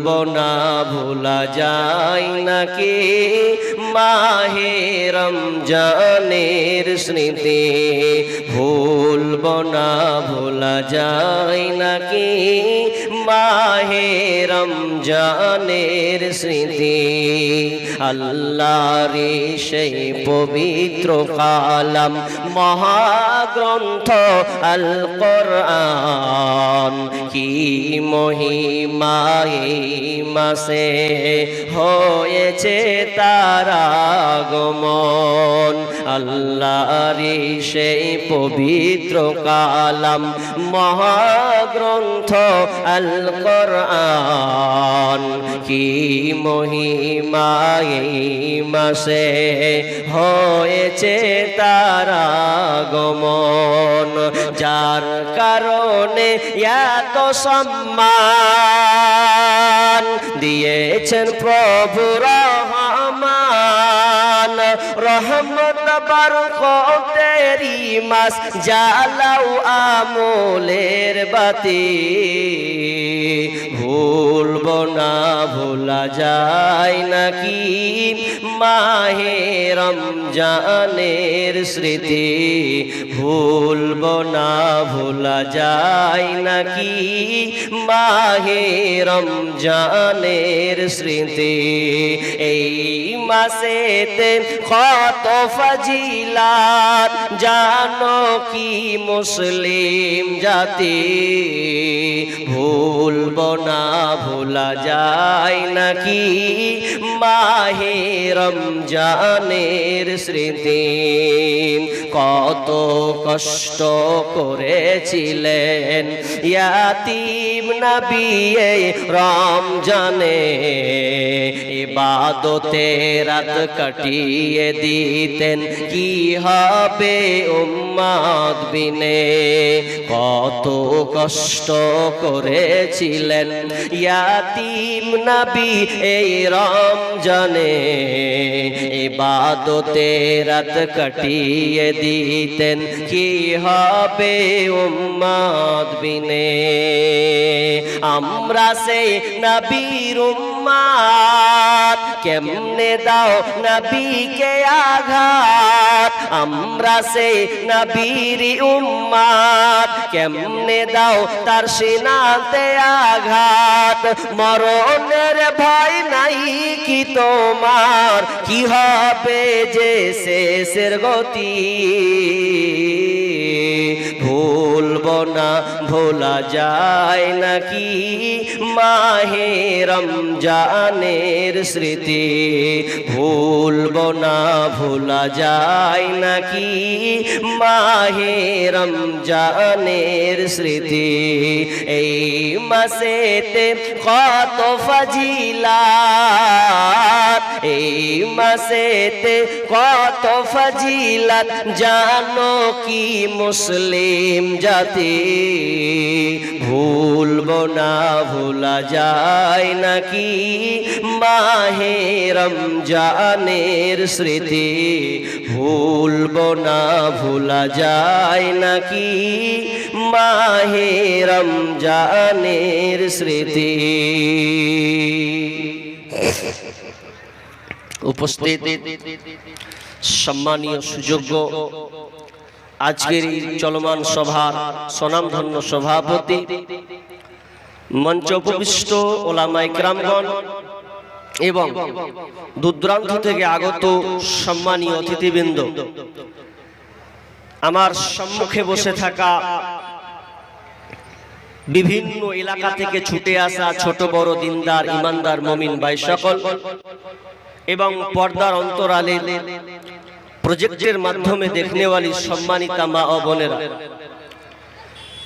ভুলবো না ভোলা যায় নাকি মাহে রমজানের স্মৃতি, ভুলবো না ভোলা যায় নাকি মাহে রমজানের স্মৃতি। আল্লাহর সেই পবিত্র কালাম মহাগ্রন্থ আল কোরআন, কি মহিমা এই মাসে হয়েছে তার আগমন। আল্লাহর সেই পবিত্র কালাম মহাগ্রন্থ আল কোরআন, কি মহিমা এই মাসে হয়েছে তার আগমন। যার কারণে এত সম্মান দিয়েছেন প্রভু রহমান, রহমত বরকতেরি মাস জ্বালাও আমলের বাতি, ভুলবো না ভোলা যায় নাকি মাহে রমজানের স্মৃতি, ভুলবো না ভোলা যায় নাকি মাহে রমজানের স্মৃতি। এই মাসেতে কত ফজিলাত জানো কি মুসলিম জাতি, ভুলবো না ভোলা যায় নাকি মাহে রমজানের স্মৃতি। কত কষ্ট করেছিলেন ইয়াতীম নবী এই রমজানে, ইবাদতে রাত কাটিয়ে দিতেন কি হবে উম্মত বিনে। কত কষ্ট করেছিলেন ইয়াতীম নবী এই রমজানে, ইবাদতে রাত কাটিয়ে দিতেন কি হবে উম্মত বিনে। আমরা সেই নবীর উম্মত, কেমনে দাও নবীকে আঘাত। আমরা সেই নবীর উম্মত, কেমনে দাও তার সিনাতে আঘাত। মরণের ভয় নাই কি তোমার, কি হবে যে শেষের গতি, ভুলবো না ভোলা যায় নাকি মাহে রমজানের স্মৃতি, ভুলবো না ভোলা যায় নাকি মাহে রমজানের স্মৃতি। এই মাসেতে কত ফজিলাত, এই মাসেতে কত ফজিলাত জানো কি মুসলিম জাতি, ভুলবো না ভোলা যায় নাকি মাহে রমজানের স্মৃতি, ভুলবো না ভোলা যায় নাকি মাহে রমজানের স্মৃতি। উপস্থিত সম্মানীয় সুযোগ্য আজকের এই চলমান সভার স্বনামধন্য সভাপতি, মঞ্চ উপবিষ্ট ওলামায়ে কেরামগণ এবং দূরদূরান্ত থেকে আগত সম্মানীয় অতিথিবৃন্দ, আমার সম্মুখে বসে থাকা বিভিন্ন এলাকা থেকে ছুটে আসা ছোট বড় দিনদার ইমানদার মুমিন ভাই সকল এবং পর্দার অন্তরালে প্রজেক্টের মাধ্যমে দেখনেওয়ালি সম্মানিতা মা ও বোনেরা,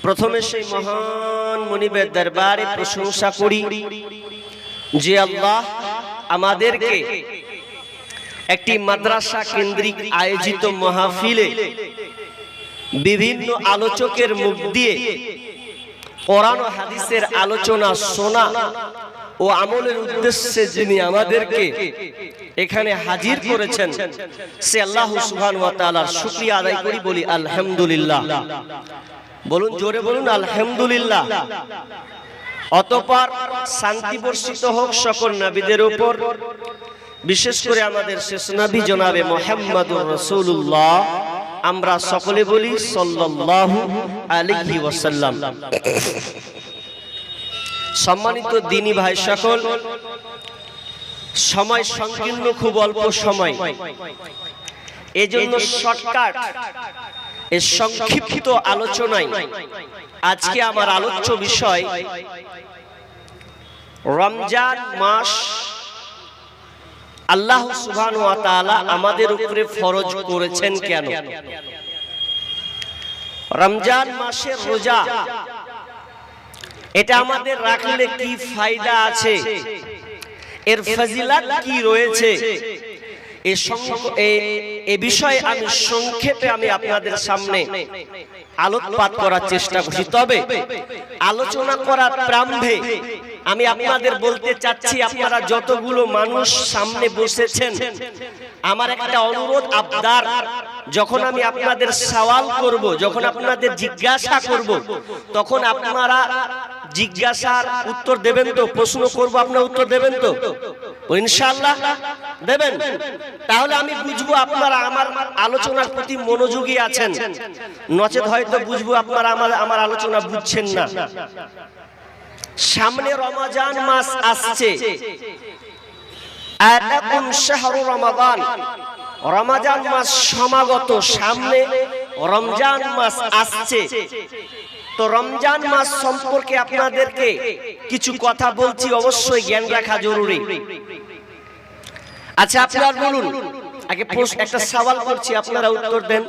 প্রথমে সেই মহান মুনিবের দরবারে প্রশংসা করি যে আল্লাহ আমাদেরকে একটি মাদ্রাসা কেন্দ্রিক আয়োজিত মাহফিলে বিভিন্ন আলোচকের মুখ দিয়ে কোরআন ও হাদিসের আলোচনা শোনা ও আমলের উদ্দেশ্যে যিনি আমাদেরকে এখানে হাজির করেছেন, সে আল্লাহ সুবহানাহু ওয়া তাআলার শুকরিয়া আদায় করি, বলি আলহামদুলিল্লাহ। বলুন, জোরে বলুন আলহামদুলিল্লাহ। অতঃপর শান্তি বর্ষিত হোক সকল নবীদের উপর, বিশেষ করে আমাদের শেষ নবী জনাবে মুহাম্মদুর রাসূলুল্লাহ। আমরা সকলে বলি সাল্লাল্লাহু আলাইহি ওয়াসাল্লাম। সম্মানিত দ্বীনি ভাই সকল, সময় সংকীর্ণ, খুব অল্প সময়, এজন্য শর্টকাট এই সংক্ষিপ্ত আলোচনায় আজকে আমার আলোচ্য বিষয় রমজান মাস আল্লাহ সুবহানাহু ওয়া তাআলা আমাদের উপরে ফরজ করেছেন কেন? রমজান মাসের রোজা এটা আমাদের রাখলে কি ফায়দা আছে, এর ফজিলত কি রয়েছে, এই বিষয়ে আমি সংক্ষেপে আপনাদের সামনে আলোকপাত করার চেষ্টা করছি। তবে আলোচনা করার প্রারম্ভে আমি আপনাদের বলতে চাচ্ছি, আপনারা যতগুলো মানুষ সামনে বসেছেন, আমার একটা অনুরোধ আবদার, যখন আমি আপনাদের সওয়াল করব, যখন আপনাদের জিজ্ঞাসা করব, তখন আপনারা জিজ্ঞাসার উত্তর দেবেন তো? প্রশ্ন করব, আপনারা উত্তর দেবেন তো? ইনশাআল্লাহ দেবেন। তাহলে আমি বুঝবো আপনারা আমার আলোচনার প্রতি মনোযোগী আছেন, নচেত হয়তো বুঝবো আপনারা আমার আলোচনা বুঝছেন না। সামনে রমজান মাস আসছে, আতাকুম শাহরু রমাদান, রমজান মাস সমাগত, সামনে রমজান মাস আসছে। তো রমজান মাস সম্পর্কে আপনাদেরকে কিছু কথা বলছি, অবশ্যই জ্ঞান রাখা জরুরি। আচ্ছা আপনারা বলুন, আগে একটা সওয়াল করছি, আপনারা উত্তর দেন।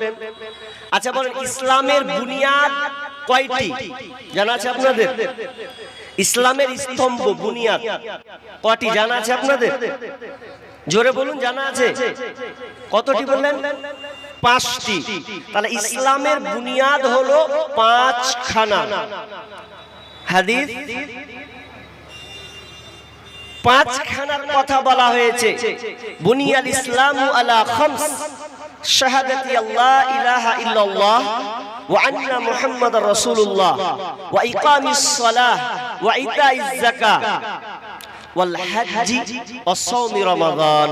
আচ্ছা বলেন, ইসলামের বুনিয়াদ কয়টি জানা আছে আপনাদের? ইসলামের স্তম্ভ বুনিয়াদ কয়টি জানা আছে আপনাদের? জোরে বলুন, জানা আছে? কতটি বললেন? 5টি। তাহলে ইসলামের বুনিয়াদ হলো 5খানা। হাদিস 5খানার কথা বলা হয়েছে। বুনিয়াল ইসলামু আলা খামস, শাহাদাতি আল্লাহ ইলাহা ইল্লাল্লাহ ওয়া আন্না মুহাম্মাদার রাসূলুল্লাহ ওয়া ইকামিস সালাহ ওয়া ইতাইজ যাকাত ওয়াল হজ্জি ওয়া সাওমি রমাদান।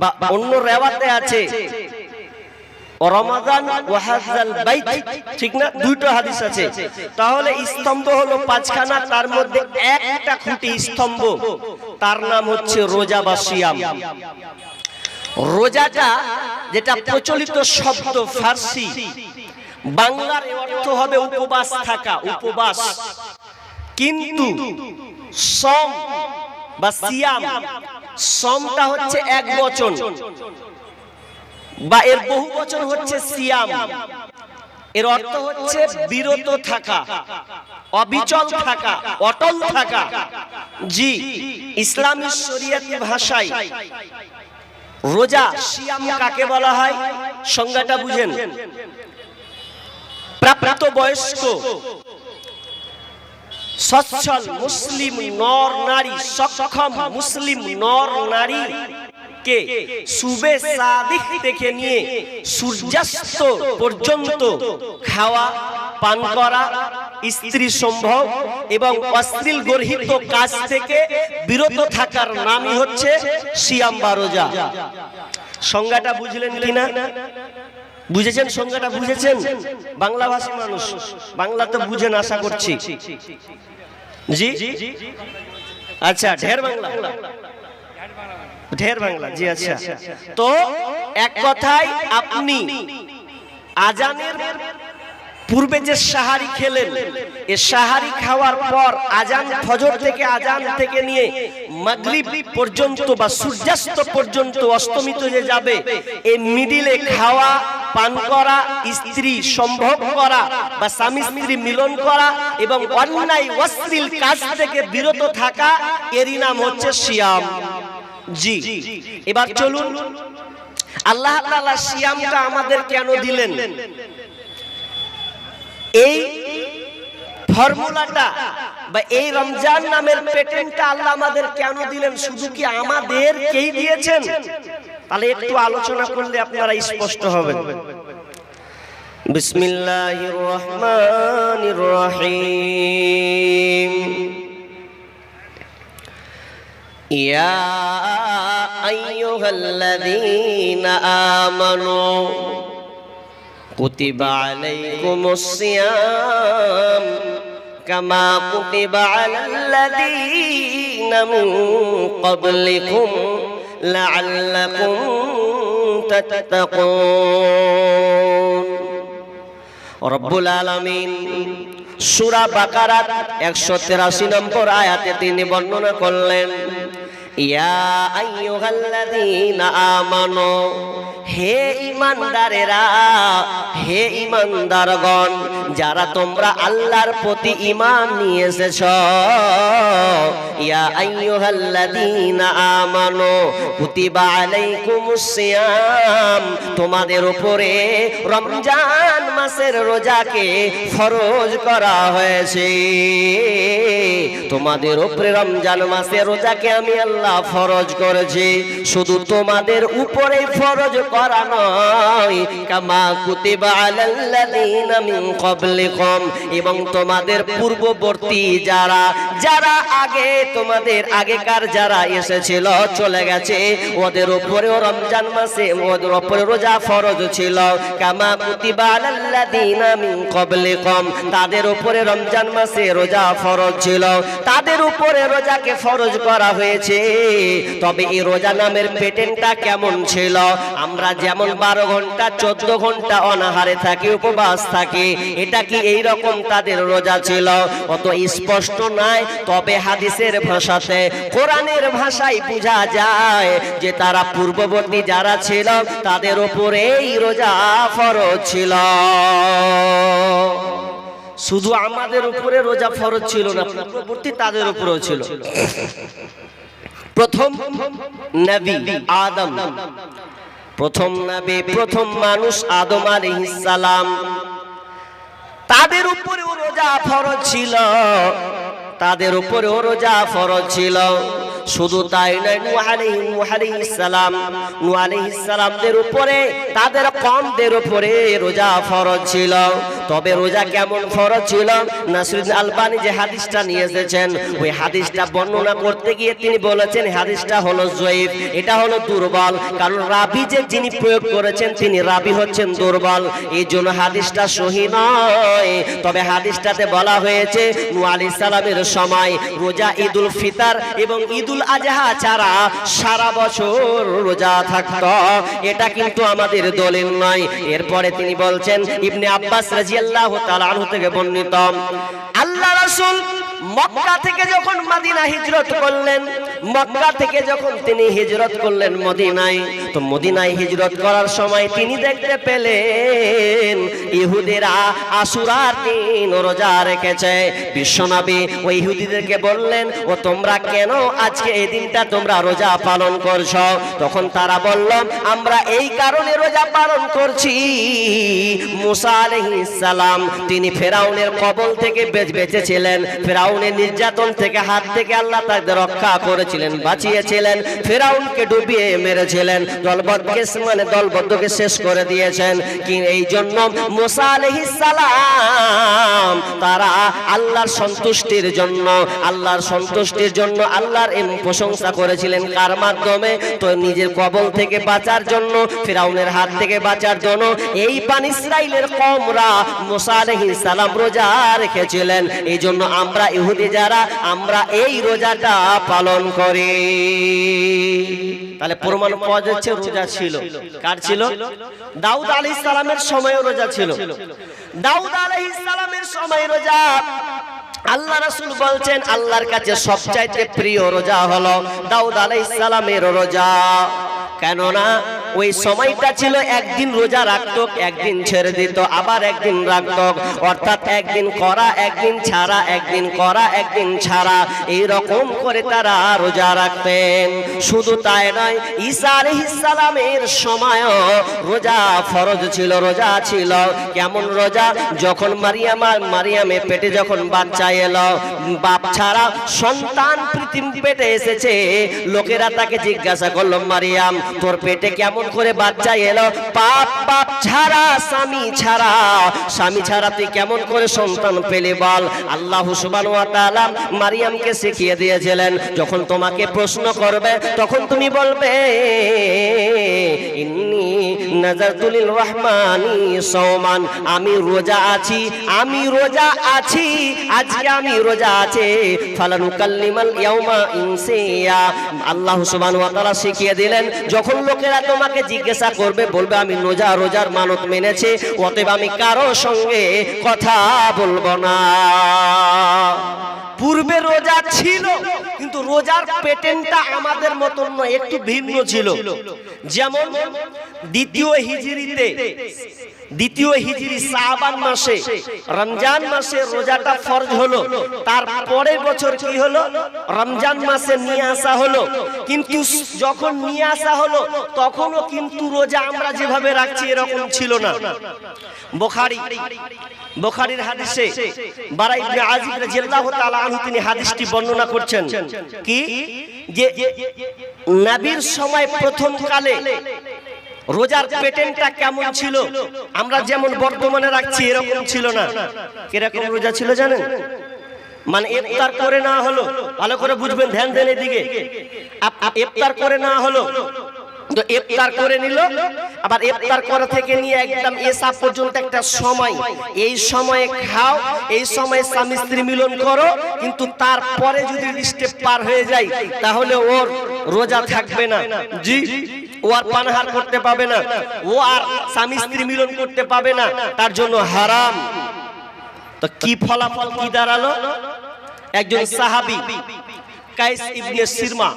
বা অন্য রিওয়ায়াতে আছে রমাদান ওয়া হজ্জাল বাইত, ঠিক না? দুটো হাদিস আছে। তাহলে স্তম্ভ হলো 5খানা, তার মধ্যে একটা খুঁটি স্তম্ভ, তার নাম হচ্ছে রোজা বা সিয়াম। রোজাটা যেটা প্রচলিত শব্দ ফার্সি, বাংলার অর্থ হবে উপবাস থাকা, উপবাস। কিন্তু সম বা সিয়াম, সমটা হচ্ছে এক বচন বা এর বহু বচন হচ্ছে সিয়াম। এর অর্থ হচ্ছে বিরত থাকা, অবিচল থাকা, অটল থাকা। জি, ইসলামী শরীয়তি ভাষায় রোজা সিয়াম কাকে বলা হয় সংজ্ঞাটা বুঝেন। প্রাপ্ত বয়স্ক সচ্ছল মুসলিম নর নারী, সক্ষম মুসলিম নর নারী কে সুবে সাদিক থেকে নিয়ে সূর্যাস্ত পর্যন্ত খাওয়া, পান করা, স্ত্রী সম্ভোগ এবং অশ্লীল গর্হিত কাজ থেকে বিরত থাকার নামই হচ্ছে সিয়াম বা রোজা। সংজ্ঞাটা বুঝলেন কিনা? বুঝেছেন? সংজ্ঞাটা বুঝেছেন? বাংলা ভাষী মানুষ, বাংলা তো বুঝেন আশা করছি। জি আচ্ছা, ঢের বাংলা, ঢের বাংলা। জি আচ্ছা, তো এক কথায় আপনি আজানের পূর্বে যে সাহারি খেলেন, এ সাহারি খাওয়ার পর আজান, ফজর থেকে আজান থেকে নিয়ে মাগরিব পর্যন্ত বা সূর্যাস্ত পর্যন্ত অস্তমিত যে যাবে, এই মিডিলে খাওয়া, পান করা, স্ত্রী সম্ভোগ করা বা স্বামী স্ত্রী মিলন করা এবং অন্যায় অশ্লীল কাজ থেকে বিরত থাকা, এরই নাম হচ্ছে সিয়াম। জি, এবার চলুন, আল্লাহ তাআলা সিয়ামটা আমাদের কেন দিলেন, এই ফর্মুলাটা বা এই রমজান নামের প্যাটার্নটা আল্লাহ আমাদের কেন দিলেন, শুধু কি আমাদেরকেই দিয়েছেন? তাহলে একটু আলোচনা করলে আপনারা স্পষ্ট হবেন। বিসমিল্লাহির রহমানির রহিম। ইয়া আইয়ুহাল্লাযীনা আমানু কুতিবা আলাইকুমুস সিয়াম কামা কুতিবা আলাল্লাযীনা মিন ক্বাবলিকুম লাআল্লাকুম তাত্তাকুন। রব্বুল আলামিন সূরা বাকারা 183 নম্বর আয়াতে তিনি বর্ণনা করলেন, ইয়া আইয়ুহাল্লাযীনা আমানু, হে ঈমানদারেরা, হে ঈমানদারগণ, যারা তোমরা আল্লাহর প্রতি ঈমান নিয়ে এসেছো, ইয়া আইয়ুহাল্লাযীনা আমানু কুতিবা আলাইকুমুস সিয়াম, তোমাদের উপরে রমজান মাসের রোজাকে ফরজ করা হয়েছে। তোমাদের উপরে রমজান মাসের রোজাকে আমি আল্লাহ ফরজ করেছি। শুধু তোমাদের উপরে ফরজ করা নয়, কামা কুতিবা আলাল্লাযীনা মিন ক্বাবলিকুম, এবং তোমাদের পূর্ববর্তী যারা যারা আগে তোমাদের আগেকার যারা এসেছিল চলে গেছে, ওদের উপরেও রমজান মাসে ওদের উপরে রোজা ফরজ ছিল। কামা কুতিবা আলাল্লাযীনা মিন ক্বাবলিকুম, তাদের উপরে রমজান মাসে রোজা ফরজ ছিল, তাদের উপরে রোজাকে ফরজ করা হয়েছে। তবে এই রোজা নামের পেটেন্টটা কেমন ছিল? আমরা যেমন 12 ঘন্টা 14 ঘন্টা অনাহারে থাকি, উপবাস থাকি, এটা কি এই রকম তাদের রোজা ছিল? অত স্পষ্ট নয়, তবে হাদিসের ভাষাতে কোরআনের ভাষায় বোঝা যায় যে তারা পূর্ববর্তী যারা ছিল তাদের উপরেই রোজা ফরজ ছিল। শুধু আমাদের উপরে রোজা ফরজ ছিল না, পূর্ববর্তী তাদের উপরেও ছিল। প্রথম নবী আদম, প্রথম নবী প্রথম মানুষ আদম আলাইহিস সালাম, তাদের উপরেও রোজা ফরজ ছিল, তাদের উপরেও রোজা ফরজ ছিল। শুধু তাই নয়, নূহ আলাইহিস সালামদের উপরে তাদের কওমদের উপরে রোজা ফরজ ছিল। তবে রোজা কেমন ফরজ ছিল? নাসিরুদ্দিন আলবানী যে হাদিসটা নিয়ে এসেছেন, ওই হাদিসটা বর্ণনা করতে গিয়ে তিনি বলেছেন হাদিসটা হলো জয়ীফ, এটা হলো দুর্বল। কারণ রাবি যে যিনি প্রয়োগ করেছেন তিনি রাবি হচ্ছেন দুর্বল, এই জন্য হাদিসটা সহি নয়। তবে হাদিসটাতে বলা হয়েছে নূহ আলাইহিস সালামের সময় রোজা ঈদুল ফিতর এবং ঈদুল আজহা ছাড়া সারা বছর রোজা থাকতো, এটা কিন্তু আমাদের দলিল নয়। এরপরে তিনি বলছেন, ইবনে আব্বাস রাদিয়াল্লাহু তাআলা আনহু থেকে বর্ণিত, আল্লাহ রাসূল মক্কা থেকে যখন মদিনা হিজরত করলেন, মক্কা থেকে যখন তিনি হিজরত করলেন মদিনায়, তো মদিনায় হিজরত করার সময় তিনি দেখতে পেলেন ইহুদিরা আশুরার দিন রোজা রেখেছে। বিশ্বনবী ওই ইহুদিদেরকে বললেন, ও তোমরা কেন আজকে এই দিনটা তোমরা রোজা পালন করছো? তখন তারা বলল, আমরা এই কারণে রোজা পালন করছি, মুসা আলাইহিস সালাম তিনি ফেরাউনের কবল থেকে বেঁচেছিলেন, ফেরাউনের নির্যাতন থেকে হাত থেকে আল্লাহ তাদের রক্ষা করেছিলেন, বাঁচিয়েছিলেন। ফেরাউনকে ডুবিয়ে মেরেছিলেন, দলবদ্ধকে শেষ করে দিয়েছেন। এই জন্য মুসা আলাইহিস সালাম তারা আল্লাহর সন্তুষ্টির জন্য আল্লাহর প্রশংসা করেছিলেন। কার মাধ্যমে? তো নিজের কবল থেকে বাঁচার জন্য, ফেরাউনের হাত থেকে বাঁচার জন্য এই বানী ইসরাইলের কওমরা মুসা আলাইহিস সালাম রোজা রেখেছিলেন। এই জন্য আমরা ইহুদি যারা, আমরা এই রোজাটা পালন করি। তাহলে প্রমাণ পাওয়া যাচ্ছে রোজা ছিল। কার ছিল? দাউদ আলাইহিস সালামের সময় রোজা ছিল। দাউদ আলাইহিস সালামের সময় রোজা। আল্লাহ রাসূল বলছেন আল্লাহর কাছে সবচাইতে প্রিয় রোজা হলো দাউদ আলাইহিস সালামের রোজা। কেননা ওই সময়টা ছিল একদিন রোজা রাখতো, একদিন ছেড়ে দিত, আবার একদিন রাখতো, অর্থাৎ একদিন করা একদিন ছাড়া, একদিন করা একদিন ছাড়া, এই রকম করে তারা রোজা রাখতেন। শুধু তাই নয়, ঈসা আলাইহিস সালামের সময়ও রোজা ফরজ ছিল, রোজা ছিল। কেমন রোজা? যখন মারিয়ামের পেটে যখন বাচ্চা এলো, বাপ ছাড়া সন্তান পৃথিবী পেটে এসেছে, লোকেরা তাকে জিজ্ঞাসা করলো, মারিয়াম তোর পেটে কেমন করে বাচ্চা এলো? বাপ ছাড়া, স্বামী ছাড়া, স্বামী ছাড়া তুই কেমন করে সন্তান পেলে বল? আল্লাহ সুবহানাহু ওয়া তাআলা মারিয়ামকে শিখিয়ে দিয়েছিলেন, যখন তোমাকে প্রশ্ন করবে তখন তুমি বলবে ইন্নী নাযারতু লির রহমানি সাওমান, আমি রোজা আছি, আমি রোজা আছি, আজকে আমি রোজা আছি। ফালানুকাল্লিমাল ইয়াউমা ইনসিয়া। আল্লাহ সুবহানাহু ওয়া তাআলা শিখিয়ে দিলেন, যখন লোকেরা তোমাকে জিজ্ঞাসা করবে বলবে আমি রোজার মানত মেনেছি, অতএব আমি কারো সঙ্গে কথা বলবো না। পূর্বে রোজা ছিল, কিন্তু রোজার প্যাটার্নটা আমাদের মতন নয়, একটু ভিন্ন ছিল। যেমন দ্বিতীয় হিজরি শাবান মাসে, রমজান মাসে রোজাটা ফরজ হলো, তারপরে বছর কি হলো, রমজান মাসে নিয়ে আসা হলো। কিন্তু যখন নিয়ে আসা হলো তখনও কিন্তু রোজা আমরা যেভাবে রাখছি এরকম ছিল না। বুখারীর হাদিসে বারা ইবনে আযিব রাদিয়াল্লাহু তাআলা আনহু তিনি হাদিসটি বর্ণনা করছেন কি, যে নবীর সময় প্রথম কালে রোজার প্যাটার্নটা কেমন ছিল, আমরা যেমন বর্তমানে রাখছি এরকম ছিল না। কিরকম রোজা ছিল জানেন? মানে ইফতার করে না হলো, ভালো করে বুঝবেন, ধ্যান দেন এদিকে। ইফতার করে না হলো তো ইফতার করে নিল, আবার ইফতার করা থেকে নিয়ে একদম এসা পর্যন্ত একটা সময়, এই সময়ে খাও, এই সময়ে স্বামী স্ত্রী মিলন করো, কিন্তু তারপরে যদি স্টেপ পার হয়ে যায় তাহলে ওর রোজা থাকবে না। জি, ও আর পানাহার করতে পাবে না, ও আর স্বামী স্ত্রী মিলন করতে পাবে না, তার জন্য হারাম। তো কি ফলাফল কি দাঁড়ালো? একজন সাহাবী কাইস ইবনে সিরমা,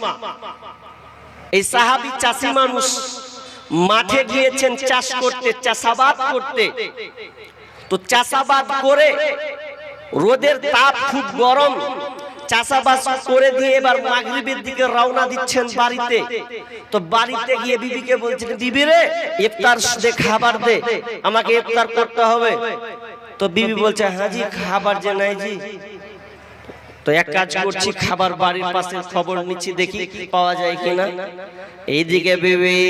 এই সাহাবী চাষি মানুষ, মাঠে গিয়েছেন চাষ করতে, চাষাবাদ করতে। তো চাষাবাদ করে রোদের তাপ খুব গরম, চাষাবাদ করে দিয়ে এবার মাগরিবের দিকে রওনা দিচ্ছেন বাড়িতে। তো বাড়িতে গিয়ে বিবিকে বলছেন, বিবি রে ইফতার দে, খাবার দে, আমাকে ইফতার করতে হবে। তো বিবি বলছে, হ্যাঁ জি খাবার যে নাই জি। তো এক কাজ করছি, খাবার বাড়ির পাশে খবর নিচ্ছি, দেখি পাওয়া যায় কিনা। এইদিকে বিবি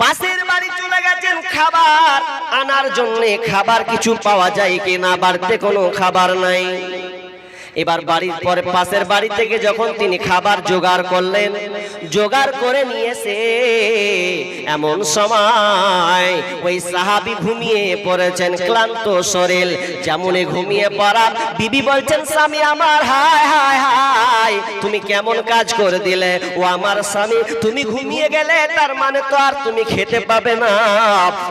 পাশের বাড়ি চলে গেছেন খাবার আনার জন্য, খাবার কিছু পাওয়া যায় কিনা, বাড়িতে কোনো খাবার নাই। এবার বাড়ির পরে পাশের বাড়ি থেকে যখন তিনি খাবার জোগাড় করলেন, জোগাড় করে নিয়েছে, এমন সময় ওই সাহাবী ঘুমিয়ে পড়েছেন, ক্লান্ত শরীর, যেমনই ঘুমিয়ে পড়া, বিবি বলছেন, স্বামী আমার, হায় হায় হায়, তুমি কেমন কাজ করে দিলে, ও আমার স্বামী, তুমি ঘুমিয়ে গেলে তার মানে তো আর তুমি খেতে পাবে না,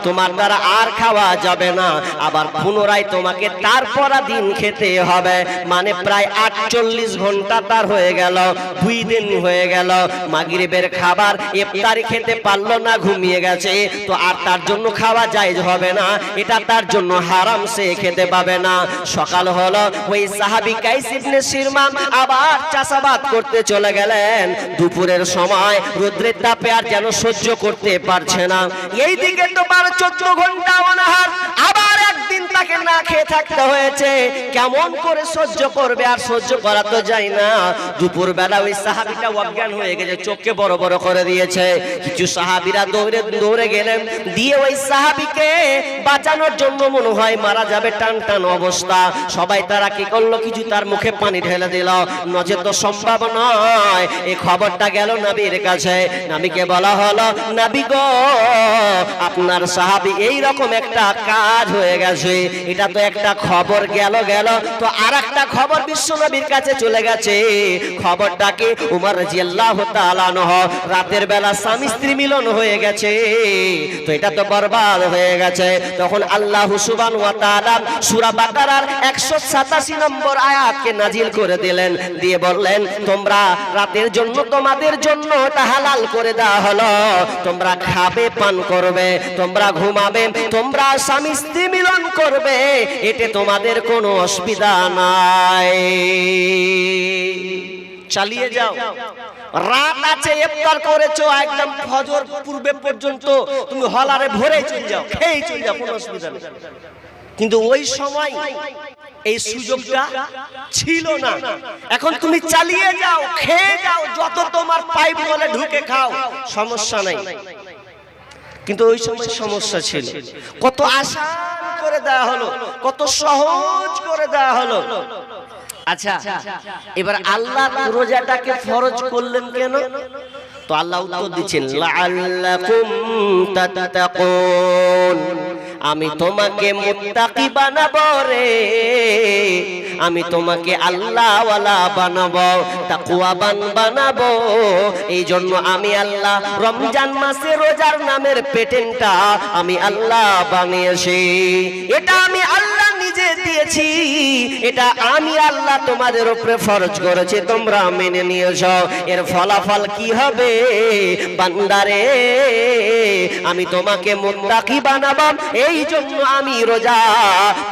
তোমার দ্বারা আর খাওয়া যাবে না, আবার পুনরায় তোমাকে তারপর দিন খেতে হবে, মানে প্রায় 48 ঘন্টা তার হয়ে গেল, 2 দিন হয়ে গেল, মাগরিবের খাবার ইফতারি খেতে পারলো না, ঘুমিয়ে গেছে। তো আর তার জন্য খাওয়া জায়েজ হবে না, এটা তার জন্য হারাম, সে খেতে পাবে না। সকাল হলো, ওই সাহাবী কাইস ইবনে সিরমা আবার চাষাবাদ করতে চলে গেলেন। দুপুরের সময় রোদ্রের তাপে আর যেন সহ্য করতে পারছে না, এইদিকে তো 12-14 ঘন্টা অনাহার, আবার একদিন তাকে না খেয়ে থাকতে হয়েছে। কেমন করে সহ্য করবে, আর সহ্য করা তো যায় না। দুপুর বেলা ওই সাহাবীটা অজ্ঞান হয়ে গেছে, চোখকে বড় বড় করে দিয়েছে। কিছু সাহাবীরা দৌড়ে গেলেন, দিয়ে ওই সাহাবীকে বাঁচানোর জন্য, মনে হয় মারা যাবে, টান টান অবস্থা। সবাই তারা কি করলো, কিছু তার মুখে পানি ঢেলে দিল, নচেত তো সম্ভব নয়। এই খবরটা গেল নবীর কাছে, নবীকে বলা হলো, নবী গো, আপনার সাহাবী এই রকম একটা কাজ হয়ে গেছে। এটা তো একটা খবর গেল, তো আর একটা খবর বিশ্ব নবীর কাছে চলে গেছে। খবরটাকে উমর রাদিয়াল্লাহু তাআলা আনহু, রাতের বেলা স্বামী স্ত্রী মিলন হয়ে গেছে, তো এটা তো বরবাদ হয়ে গেছে। তখন আল্লাহ সুবহানাহু ওয়া তাআলা সূরা বাকারার 187 নম্বর আয়াতকে নাজিল করে দিলেন, দিয়ে বললেন, তোমরা রাতের জন্য, তোমাদের জন্য এটা হালাল করে দেওয়া হলো, তোমরা খাবে, পান করবে, তোমরা ঘুমাবে, তোমরা স্বামী স্ত্রী মিলন করবে, এতে তোমাদের কোনো অসুবিধা নাই, চালিয়ে যাও। রাত আছে, ইফতার করেছো, একদম ফজর পূর্বে পর্যন্ত তুমি হলারে ভরে চলে যাও, খেয়ে চলে যাও, কোনো অসুবিধা নেই। কিন্তু ওই সময় এই সুযোগটা ছিল না। এখন তুমি চালিয়ে যাও, খেয়ে যাও, যত তোমার পাইপ বলে ঢুকে খাও, সমস্যা নাই। কিন্তু ওই সময় সমস্যা ছিল। কত আসান করে দেওয়া হলো, কত সহজ করে দেওয়া হলো। আচ্ছা, এবার আল্লাহ রোজাটাকে ফরজ করলেন কেন? তো আল্লাহ উত্তর দিচ্ছেন, লাআল্লাকুম তাত্তাকুন, আমি তোমাকে মুত্তাকি বানাবো রে, আমি তোমাকে আল্লাহওয়ালা বানাবো, তাকওয়াবান বানাবো। এই জন্য আমি আল্লাহ রমজান মাসে রোজার নামের পেটেন্টটা আমি আল্লাহ বানিয়েছি। এটা আমি আল্লাহ নিজে দিয়েছি, এটা আমি আল্লাহ তোমাদের উপরে ফরজ করেছি, তোমরা মেনে নিয়েছো। এর ফলাফল কি হবে? বান্দারে, আমি তোমাকে মুত্তাকি বানাবো, এই জন্য আমি রোজা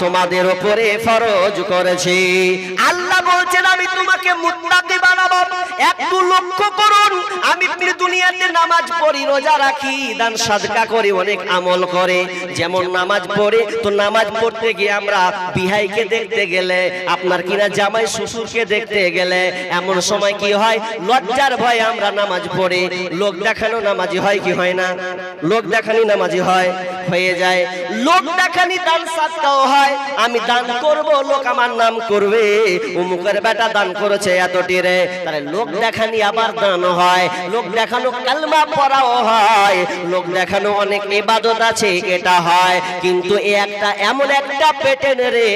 তোমাদের উপরে ফরজ করেছি। আল্লাহ বলছেন আমি তোমাকে মুত্তাকি বানাবো। একটু লক্ষ্য করুন, আমি দুনিয়াতে নামাজ পড়ি, রোজা রাখি, দান সাদকা করি, অনেক আমল করে। যেমন নামাজ পড়ে, তো নামাজ পড়তে গিয়ে আমরা বিহাইকে দেখতে গেলে, আপনার কিনা জামাই শ্বশুরকে দেখতে গেলে, এমন সময় কি হয়? লজ্জার ভয়ে আমরা নামাজ পড়ে লোক দেখানো নামাজি হয় কি হয় না? লোক দেখানি নামাজি হয়, হয়ে যায়। লোক দেখানি দান সাদকাও হয়। আমি দান করব, লোক আমার নাম করবে, অমুকের বেটা দান করেছে এতটি রে, তাহলে লোক দেখানি আবার দান হয়। লোক দেখানো কালমা পড়াও হয়, লোক দেখানো অনেক ইবাদত আছে, এটা হয়। কিন্তু একটা এমন একটা পেটেন রে,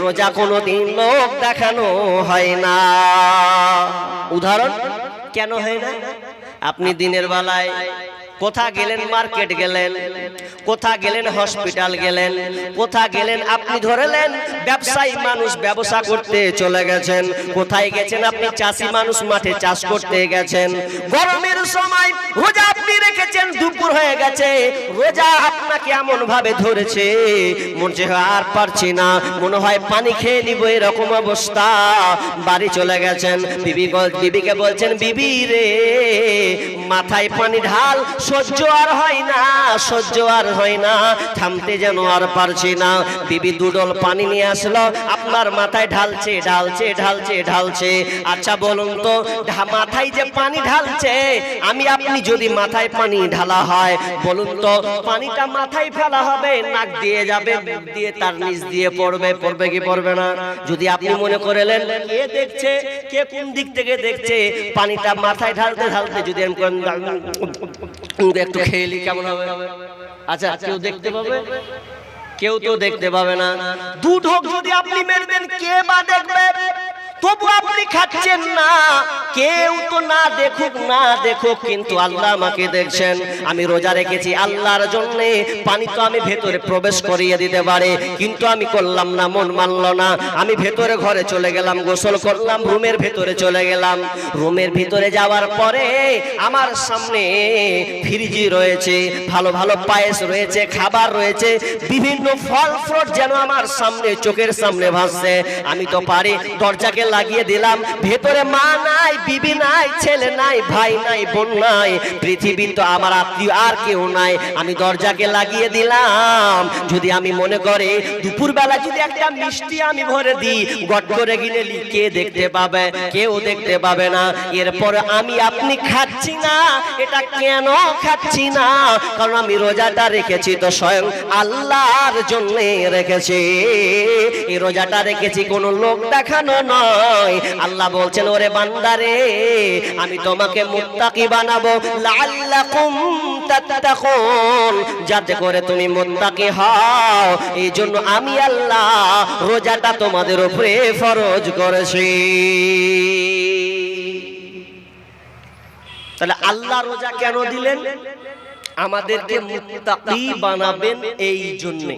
রোজা কোনোদিন লোক দেখানো হয় না। উদাহরণ কেন হয় না? আপনি দিনের বেলায় কোথা গেলেন? মার্কেট গেলেন, কোথা গেলেন? হসপিটাল গেলেন, কোথা গেলেন? আপনি ধরলেন ব্যবসায়ী মানুষ ব্যবসা করতে চলে গেছেন। কোথায় গেছেন? আপনি চাষি মানুষ মাঠে চাষ করতে গেছেন। গরমের সময় রোজা আপনি রেখেছেন, দুপুর হয়ে গেছে, রোজা আপনাকে এমন ভাবে ধরেছে, মনে হয় আর পারছি না, মনে হয় পানি খেয়ে নিব, এরকম অবস্থা। বাড়ি চলে গেছেন, বিবিকে বলছেন, বিবি রে মাথায় পানি ঢাল, সহ্য আর হয় না, সহ্য আর হয় না, থামতে যেন আর পারছি না। বিবি দুডল পানি নিয়ে আসলো, আপনার মাথায় ঢালছে ঢালছে ঢালছে ঢালছে। আচ্ছা বলুন তো, মাথায় যে পানি ঢালছে, আমি আপনি যদি মাথায় পানি ঢালা হয়, বলুন তো পানিটা মাথায় ফেলা হবে, নাক দিয়ে যাবে, দিয়ে তার নিচ দিয়ে পড়বে, পড়বে কি পড়বে না? যদি আপনি মনে করলেন কে দেখছে, কে কোন দিক থেকে দেখছে, পানিটা মাথায় ঢালতে ঢালতে যদি একটু খেলি কেমন হবে? আচ্ছা, কেউ দেখতে পাবে? কেউ তো দেখতে পাবে না। দু ঢোক যদি আপনি মেরে দেন, কে বা দেখবে? তবু আপনি খাচ্ছেন না, কেউ তো না দেখুক না দেখুক, কিন্তু আল্লাহ আমাকে দেখছেন। আমি রোজা রেখেছি আল্লাহর জন্য, পানি তো আমি ভেতরে প্রবেশ করিয়ে দিতে পারে, কিন্তু আমি করলাম না, মন মানল না। আমি ভেতরে ঘরে চলে গেলাম, গোসল করলাম, রুমের ভেতরে চলে গেলাম। রুমের ভিতরে যাওয়ার পরে আমার সামনে ফ্রিজি রয়েছে, ভালো ভালো পায়েস রয়েছে, খাবার রয়েছে, বিভিন্ন ফল ফ্রুট যেন আমার সামনে, চোখের সামনে ভাসছে। আমি তো পারি, দরজাকে লাগিয়ে দিলাম। ভেতরে মা নাই, বিবি নাই, ছেলে নাই, ভাই নাই, বোন নাই, পৃথিবীর তো আমার আত্মীয় আর কেউ নাই। আমি দরজাকে লাগিয়ে দিলাম। যদি আমি মনে করে দুপুর বেলা যদি একটা মিষ্টি আমি ভরে দিই, গট করে গিলে কে দেখতে পাবে? কেউ দেখতে পাবে না। এরপর আমি আপনি খাচ্ছি না, এটা কেন খাচ্ছি না? কারণ আমি রোজাটা রেখেছি তো স্বয়ং আল্লাহর জন্য রেখেছি। এই রোজাটা রেখেছি কোনো লোক দেখানো নয়। আল্লাহ বলছেন, ওরে বান্দারে, আমি তোমাকে মুত্তাকি বানাবো, লাআল্লাকুম তাত্তাকুন, যাতে করে তুমি মুত্তাকি হও। এই জন্য আমি আল্লাহ রোজাটা তোমাদের উপরে ফরজ করেছি। তাহলে আল্লাহ রোজা কেন দিলেন? আমাদেরকে মুত্তাকি বানাবেন এই জন্য।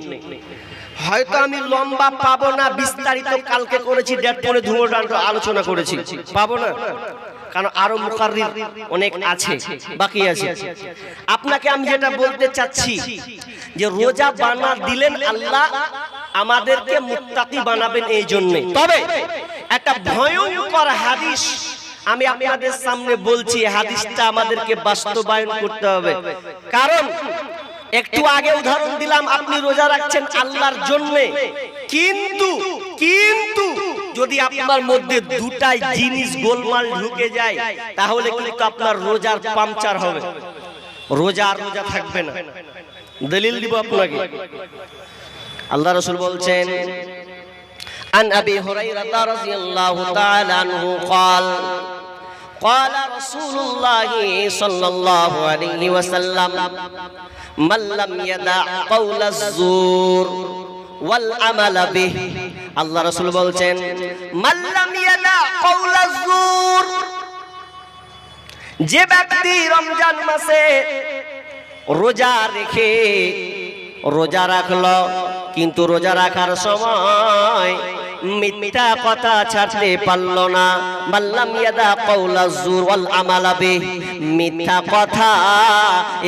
হয়তো আমি লম্বা পাবো না, বিস্তারিত কালকে করেছি, ডেট পরে ধুমোটান্ত আলোচনা করেছি, পাবো না, কারণ আরো মুকাররির অনেক আছে, বাকি আছে। আপনাকে আমি যেটা বলতে চাচ্ছি, যে রোজা বানা দিলেন আল্লাহ, আমাদেরকে মুত্তাকি বানাবেন এই জন্য। তবে একটা ভয়ঙ্কর হাদিস আমি আপনাদের সামনে বলছি, হাদিসটা আমাদেরকে বাস্তবায়ন করতে হবে। কারণ একটু আগে উদাহরণ দিলাম, আপনি রোজা রাখছেন আল্লাহর জন্য, কিন্তু যদি আপনার মধ্যে দুটাই জিনিস গোলমাল ঢুকে যায়, তাহলে কিন্তু আপনার রোজার পাংচার হবে। রোজা আর রোজা থাকবে না। দলিল দিব আপনাকে। আল্লাহ রাসূল বলছেন عن أبي هريرة رضي الله تعالى عنه قال قال رسول الله صلى الله عليه وسلم من لم يدع قول الزور والعمل به আল্লাহ রাসূল বলছেন মান লাম ইয়াদা কওলা যুর, যে ব্যক্তি রমজান মাসে রোজা রেখে রোজা রাখলো কিন্তু রোজা রাখার সময় মিথ্যা কথা ছাড়তে পারল না, মাল্লাম ইয়াদা কওলা যুর ওয়াল আমালা বিহি, মিথ্যা কথা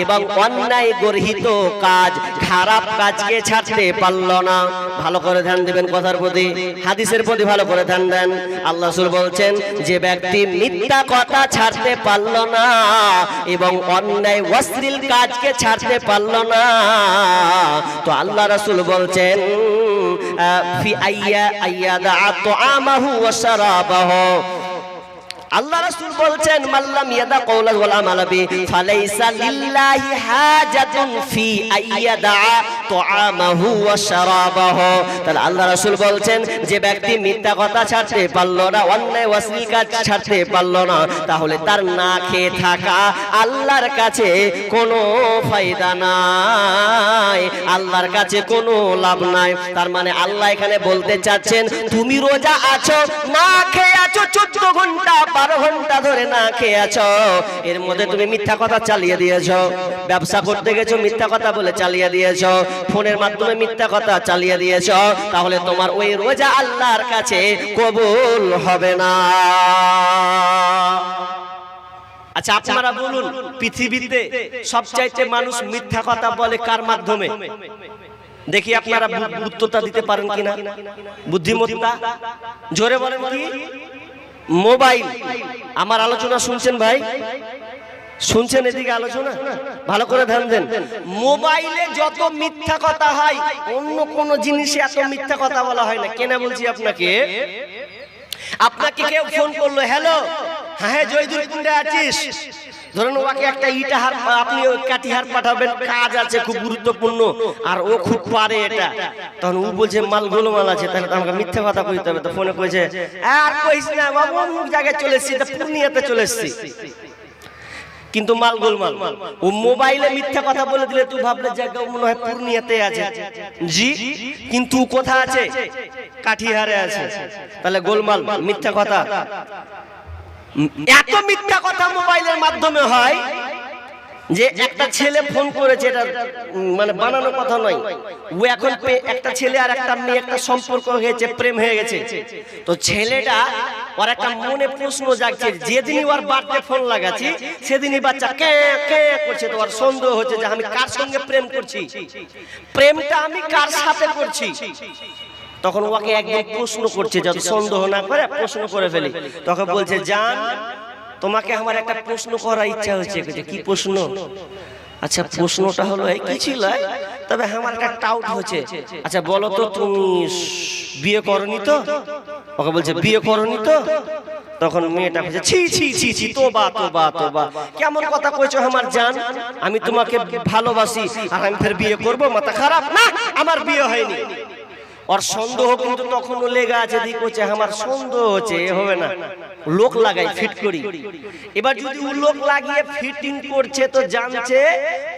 এবং অন্যায় গর্হিত কাজ খারাপ কাজকে ছাড়তে পারল না। ভালো করে ধ্যান দিবেন কথার প্রতি, হাদিসের প্রতি ভালো করে ধ্যান দেন। আল্লাহ রাসূল বলছেন যে ব্যক্তি মিথ্যা কথা ছাড়তে পারল না এবং অন্যায় অশ্লীল কাজকে ছাড়তে পারল না, তো আল্লাহ রাসূল বলছেন ফি আইয়াদা তাআমাহু ওয়া শারাবাহু, আল্লাহ রাসূল বলছেন মাল্লাম ইয়াদা কওলা ওয়াল আমালা বিহি ফালাইসা লিল্লাহি হাজাতুন ফি আইয়াদা তাআমাহু ওয়া শারাবাহু। তাহলে আল্লাহ রাসূল বলছেন যে ব্যক্তি মিথ্যা কথা ছাড়তে পারল না, অন্যায় অশ্লীল কাজ ছাড়তে পারল না, তাহলে তার না খেয়ে থাকা আল্লাহর কাছে কোনো ফায়দা নাই, আল্লাহর কাছে কোনো লাভ নাই। তার মানে আল্লাহ এখানে বলতে চাচ্ছেন তুমি রোজা আছো, না খেয়ে আছো 14 ঘন্টা 12 ঘন্টা ধরে না খেয়ে আছো, এর মধ্যে তুমি মিথ্যা কথা চালিয়ে দিয়েছো, ব্যবসা করতে গেছো মিথ্যা কথা বলে চালিয়ে দিয়েছো, ফোনের মাধ্যমে মিথ্যা কথা চালিয়ে দিয়েছো, তাহলে তোমার ওই রোজা আল্লাহর কাছে কবুল হবে না। আচ্ছা আপনারা বলুন, পৃথিবীতে সবচাইতে মানুষ মিথ্যা কথা বলে কার মাধ্যমে? দেখি আপনারা উত্তরটা দিতে পারেন কিনা। বুদ্ধিমত্তা, জোরে বলেন কি? মোবাইল। আমার আলোচনা শুনছেন ভাই? শুনছেন এদিকে আলোচনা? ভালো করে ধ্যান দেন। মোবাইলে যত মিথ্যা কথা হয় অন্য কোন জিনিসে এত মিথ্যা কথা বলা হয় না। কেন বলছি আপনাকে? আপনাকে কেউ ফোন করলো, হ্যালো, হ্যাঁ জয়দুল কুন্ডে আছিস, ধরেন ওকে একটা ইটাহার আপনি কাটিহার পাঠাবেন, কাজ আছে খুব গুরুত্বপূর্ণ আর ও খুব পারে এটা, তখন ও বলছে মাল গোলমাল আছে, তাহলে আমাকে মিথ্যা কথা কইতে হবে। তো ফোনে কইছে আর কইস না বাবু, অমুক জায়গায় চলে এসেছি, পূর্ণিয়াতে চলে এসেছি, কিন্তু মাল গোলমাল। ও মোবাইলে মিথ্যা কথা বলে দিলে তুই ভাবলে জায়গা মনে হয় পূর্ণিয়াতে আছে, জি, কিন্তু কোথা আছে? কাঠিহারে আছে। তাহলে গোলমাল, মিথ্যা কথা। এত মিথ্যা কথা মোবাইলের মাধ্যমে হয় যে একটা ছেলে ফোন করেছে, এটা মানে বানানো কথা নয়, ও এখন একটা ছেলে আর একটা মেয়ে একটা সম্পর্ক হয়েছে, প্রেম হয়ে গেছে, তো ছেলেটা ওর একটা মনে প্রশ্ন জাগছে, যেদিনই ওর বার্থডে ফোন লাগাচ্ছি সেদিনই বাচ্চা কে কে করছে, তো ওর সন্দেহ হচ্ছে যে আমি কার সঙ্গে প্রেম করছি, প্রেমটা আমি কার সাথে করছি। তখন ওকে একদম প্রশ্ন করছে, যাতে সন্দেহ না করে প্রশ্ন করে ফেলি। তখন বলছে জান, তোমাকে আমার একটা প্রশ্ন করার ইচ্ছা হচ্ছে। কি প্রশ্ন? আচ্ছা প্রশ্নটা হলো এই কি ছিল, তবে আমার একটা ডাউট হচ্ছে, আচ্ছা বলো তো তুমি বিয়ে করনি তো? ওকে বলছে বিয়ে করনি তো? তখন মেয়েটা বলছে ছি ছি ছি ছি, তোবা তোবা তোবা, কেমন কথা কইছো আমার জান, আমি তোমাকে ভালোবাসি আর আমি ফের বিয়ে করব, মাথা খারাপ? না, আমার বিয়ে হয়নি। और সন্দেহ কিন্তু তখনও লেগে আছে, দিক হচ্ছে আমার সন্দেহ হচ্ছে, এ হবে না, লোক লাগাই ফিট করি। এবার যদি ও লোক লাগিয়ে ফিটিং করছে তো জানছে,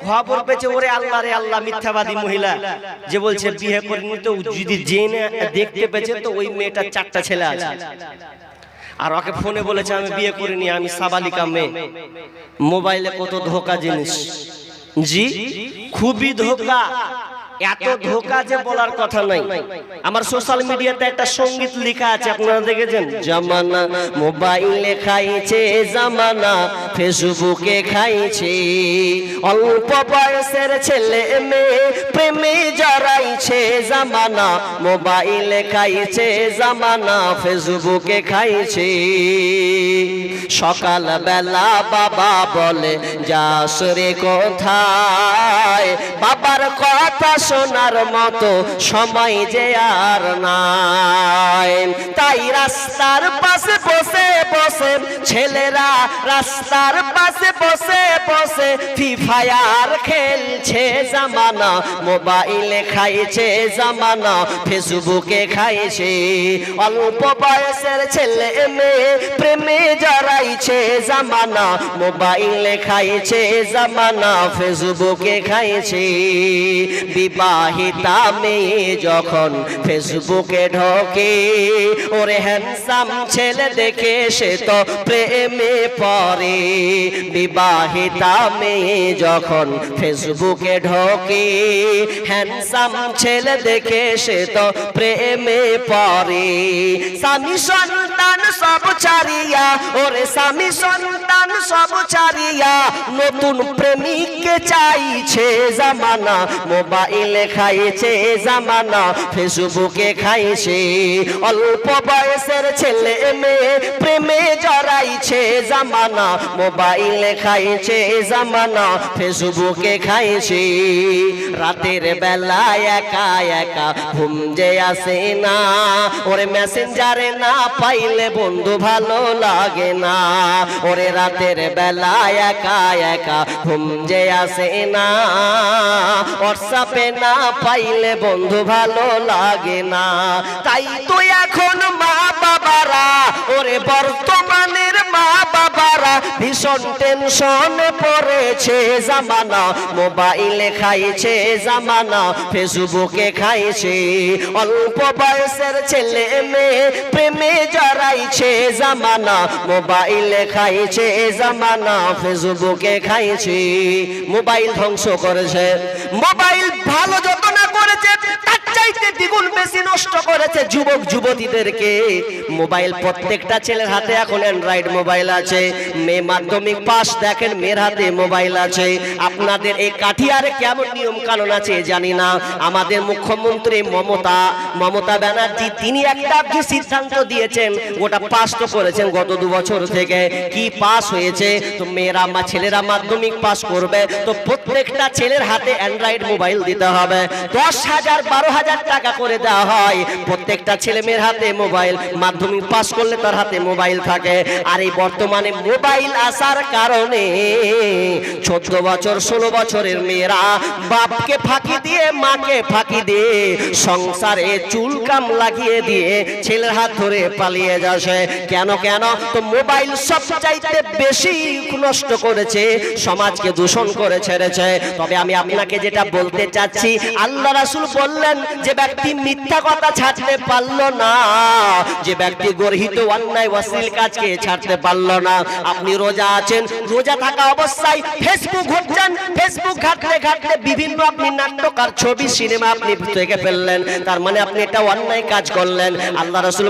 খবর পেয়েছে ওরে আল্লাহ রে আল্লাহ, মিথ্যাবাদী মহিলা যে বলছে বিয়ে করিনি, তো যদি জেনে দেখতে পেয়েছে তো ওই মেয়েটার 4টা ছেলে আছে, আর ওকে ফোনে বলেছে আমি বিয়ে করিনি, আমি সাবালিকা মেয়ে। মোবাইলে কত ধোকা জিনিস, জি খুবই ধোকা, এত ধোকা যে বলার কথা নাই। আমার সোশ্যাল মিডিয়াতে একটা সঙ্গীত লেখা আছে, আপনারা দেখেছেন? জামানা মোবাইলে খাইছে, জামানা ফেসবুকে খাইছে, অল্প বয়সের ছেলে মেয়ে প্রেমে জড়াইছে, জামানা মোবাইলে খাইছে, জামানা ফেসবুকে খাইছে। সকাল বেলা বাবা বলে যাস রে কোথায়, বাবার কথা শোনার মতো সময় যে আর নাই। তাই রাস্তার পাশে বসে বসে ছেলেরা রাস্তার পাশে বসে বসে ফ্রি ফায়ার খেলছে জামানা, মোবাইলে খাইছে জামানা, ফেসবুকে খাইছে। অল্প বয়সের ছেলে মেয়ে প্রেমে জড়াইছে জামানা, মোবাইলে খাইছে জামানা, ফেসবুকে খাইছে। বিবাহিতা মেয়ে যখন ফেসবুকে ঢোকে, ওরে হ্যান্ডসাম ছেলে দেখে সে তো প্রেমে পড়ে। বিবাহিতা মেয়ে যখন ফেসবুকে ঢোকে, হ্যান্ডসাম ছেলে দেখে সে তো প্রেমে পড়ে। স্বামী সন্তান সব ছাড়িয়া, ওরে স্বামী সন্তান সব ছাড়িয়া নতুন প্রেমিককে চাইছে জামানা, মোবাইলে খাইছে জামানা, ফেসবুকে খাইছে। অল্প বয়সের ছেলে মেয়ে প্রেমে জড়াইছে জামানা, মোবাইলে খাইছে জামানা, ফেসবুকে খাইছে। রাতের বেলা একা একা ঘুম যে আসে না, ওরে মেসেঞ্জারে না পাইলে বন্ধু ভালো লাগে না। ওরে রাতের বেলা একা একা ঘুম যে আসে না, হোয়াটসঅ্যাপে না পাইলে বন্ধু ভালো লাগে না। তাই তো এখন মা বাবারা, ওরে বর্তমানের মা বাবারা ভীষণ টেনশনে পড়েছে জামানা, মোবাইলে খাইছে জামানা, ফেসবুকে খাইছে। অল্প বয়সের ছেলে মেয়ে প্রেমে জড়াইছে জামানা, মোবাইলে খাইছে জামানা, ফেসবুকে খাইছে। মোবাইল ধ্বংস করেছে, মোবাইল ভালো যত না করেছে তার চাইতে দ্বিগুণ বেশি নষ্ট করেছে যুবক যুবতীদেরকে। মোবাইল প্রত্যেকটা ছেলের হাতে এখন অ্যান্ড্রয়েড মোবাইল আছে। মেয়ে মাধ্যমিক পাস, দেখেন মেয়ের হাতে মোবাইল আছে। আপনাদের এই কাঠিয়ারে কেমন নিয়ম কানুন আছে জানি না। আমাদের মুখ্যমন্ত্রী মমতা ব্যানার্জি তিনি একটা সিদ্ধান্ত দিয়েছেন, ওটা পাস তো করেছেন গত 2 বছর থেকে। কি পাস হয়েছে? তো মেয়েরা ছেলেরা মাধ্যমিক পাস করবে তো প্রত্যেকটা ছেলের হাতে অ্যান্ড্রয়েড মোবাইল দিতে হবে। 10,000 12,000 টাকা করে দেওয়া হয় প্রত্যেকটা ছেলে মেয়ের হাতে মোবাইল। মাধ্যমিক পাস করলে তার হাতে মোবাইল থাকে। আর এই বর্তমানে মোবাইল আসার কারণে 14 বছর 16 বছরের মেয়েরা বাপকে ফাঁকি দিয়ে মাকে ফাঁকি দিয়ে সংসারে চুলকাম লাগিয়ে দিয়ে ছেলের হাত ধরে পালিয়ে যাচ্ছে। কেন তো মোবাইল সবচাইতে বেশি নষ্ট করেছে, সমাজকে দূষণ করে ছেড়েছে। তবে আমি আপনাকে যেটা বলতে চাচ্ছি, আল্লাহ রাসূল বললেন যে ব্যক্তি মিথ্যা কথা ছাড়তে পারলো না, যে ব্যক্তি গর্হিত অন্যায় অশ্লীল কাজকে ছাড়তে পারলো না। আপনি রোজা আছেন, রোজা থাকা অবস্থায় ফেসবুক ঘুরছেন, ফেসবুক ঘাটতে ঘাটতে বিভিন্ন আপনি নাট্যকার ছবি সিনেমা আপনি দেখে ফেললেন, তার মানে আপনি এটা অন্যায় কাজ করলেন। আল্লাহ রাসূল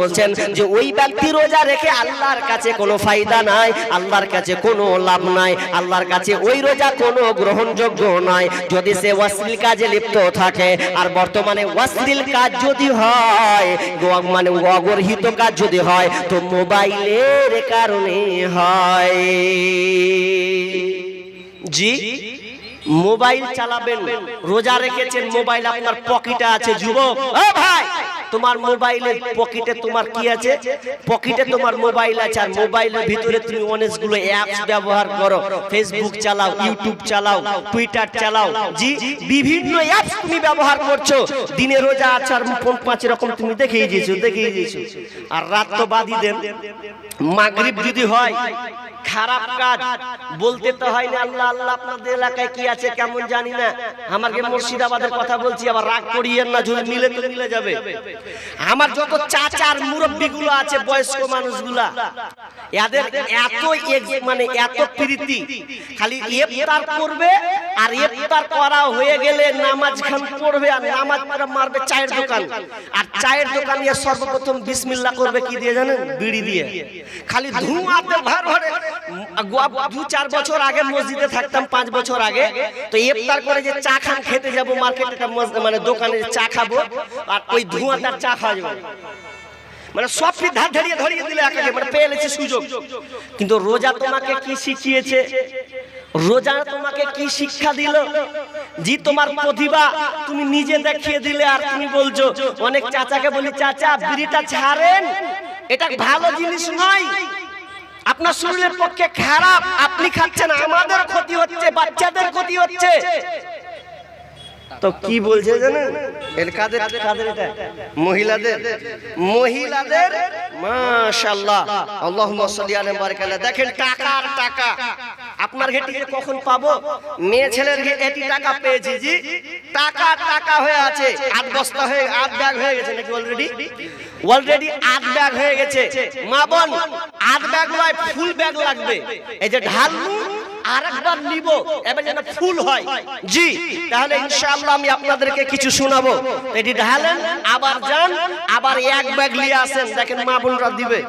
বলছেন যে ওই ব্যক্তি রোজা রেখে আল্লাহর কাছে কোনো ফায়দা নাই, আল্লাহর কাছে কোনো লাভ নাই, আল্লাহর কাছে ওই রোজা কোনো গ্রহণযোগ্য নয় যদি সে অশ্লীল কাজে লিপ্ত থাকে। আর বর্তমানে অশ্লীল কাজ যদি হয়, মানে অগর্হিত কাজ যদি হয়, তো মোবাইলের কারণে হয়। জি, মোবাইল চালাবেন, রোজা রেখেছেন, মোবাইল আপনার পকেটে আছে। যুবক, ও ভাই, তোমার মোবাইলের পকেটে তোমার কি আছে? পকেটে তোমার মোবাইল আছে, আর মোবাইলের ভিতরে তুমি অনেকগুলো অ্যাপস ব্যবহার করো। ফেসবুক চালাও, ইউটিউব চালাও, টুইটার চালাও, জি বিভিন্ন অ্যাপস তুমি ব্যবহার করছো। দিনে রোজা আছে আর 5 রকম তুমি দেখিয়ে দিয়েছো। আর রাত তো বাদই দেন, মাগরিব যদি হয় খারাপ কাজ বলতে তো হয় না আল্লাহ আল্লাহ আপনাদের এলাকায় কি আছে কেমন জানি না। আমাকে মুর্শিদাবাদের কথা বলছি, আবার রাগ করিয়েন না, যদি মিলে তো মিলে যাবে। আমার যত চাচার মুরব্বীগুলো আছে, বয়স্ক মানুষগুলা, এদের এত মানে এত প্রীতি, খালি ইফতার করবে আর ইফতার করা হয়ে গেলে নামাজ খান পড়বে আর নামাজ পড়া মারবে চায়ের দোকান। আর চায়ের দোকান নিয়ে সর্বপ্রথম বিসমিল্লাহ করবে কি দিয়ে জানেন? বিড়ি দিয়ে। খালি ধোঁয়াতে ভর ভরে। 2-4 বছর আগে মসজিদে থাকতাম, 5 বছর আগে, তো ইফতার করে যে চা খান খেতে যাবো মার্কেটে, মানে দোকানে চা খাবো, আর ওই ধোঁয়াটার চা খাওয়া যাবে, মানে সব ধার ধরিয়ে দিলে একাকে, মানে পেয়ে গেছে সুযোগ। কিন্তু রোজা তোমাকে কি শিখিয়েছে? রোজা তোমাকে কি শিক্ষা দিল? জি তোমার প্রতিভা তুমি নিজে দেখিয়ে দিলে, আর তুমি বলছো। অনেক চাচাকে বলি, চাচা বিড়িটা ছাড়েন, এটা ভালো জিনিস নয়, আপনার শরীরের পক্ষে খারাপ, আপনি খাচ্ছেন, আমাদের ক্ষতি হচ্ছে, বাচ্চাদের ক্ষতি হচ্ছে। তো কি বলছে জানেন? এর কাদের কাদের এটা মহিলাদের, মহিলাদের মাশাআল্লাহ আল্লাহুম্মা সাল্লি আলা বারাকাল্লাহ। দেখেন টাকার টাকা আপনার ঘেটি কখন পাবো? মেয়ে ছেলের ঘেটি টাকা পেয়েছি জি, টাকা টাকা হয়ে আছে, 8 বস্তা হয়ে 8 ব্যাগ হয়ে গেছে নাকি অলরেডি? অলরেডি 8 ব্যাগ হয়ে গেছে। মা বোন 8 ব্যাগ নয়, ফুল ব্যাগ লাগবে। এই যে ঢালু আরেকবার নিব, এবার যেন ফুল হয় জি। তাহলে ইনশাআল্লাহ আমি আপনাদেরকে কিছু শোনাবো। এটি ঢালেন, আবার যান, আবার এক ব্যাগ নিয়ে আসেন, দেখেন মা বোনরা দিবে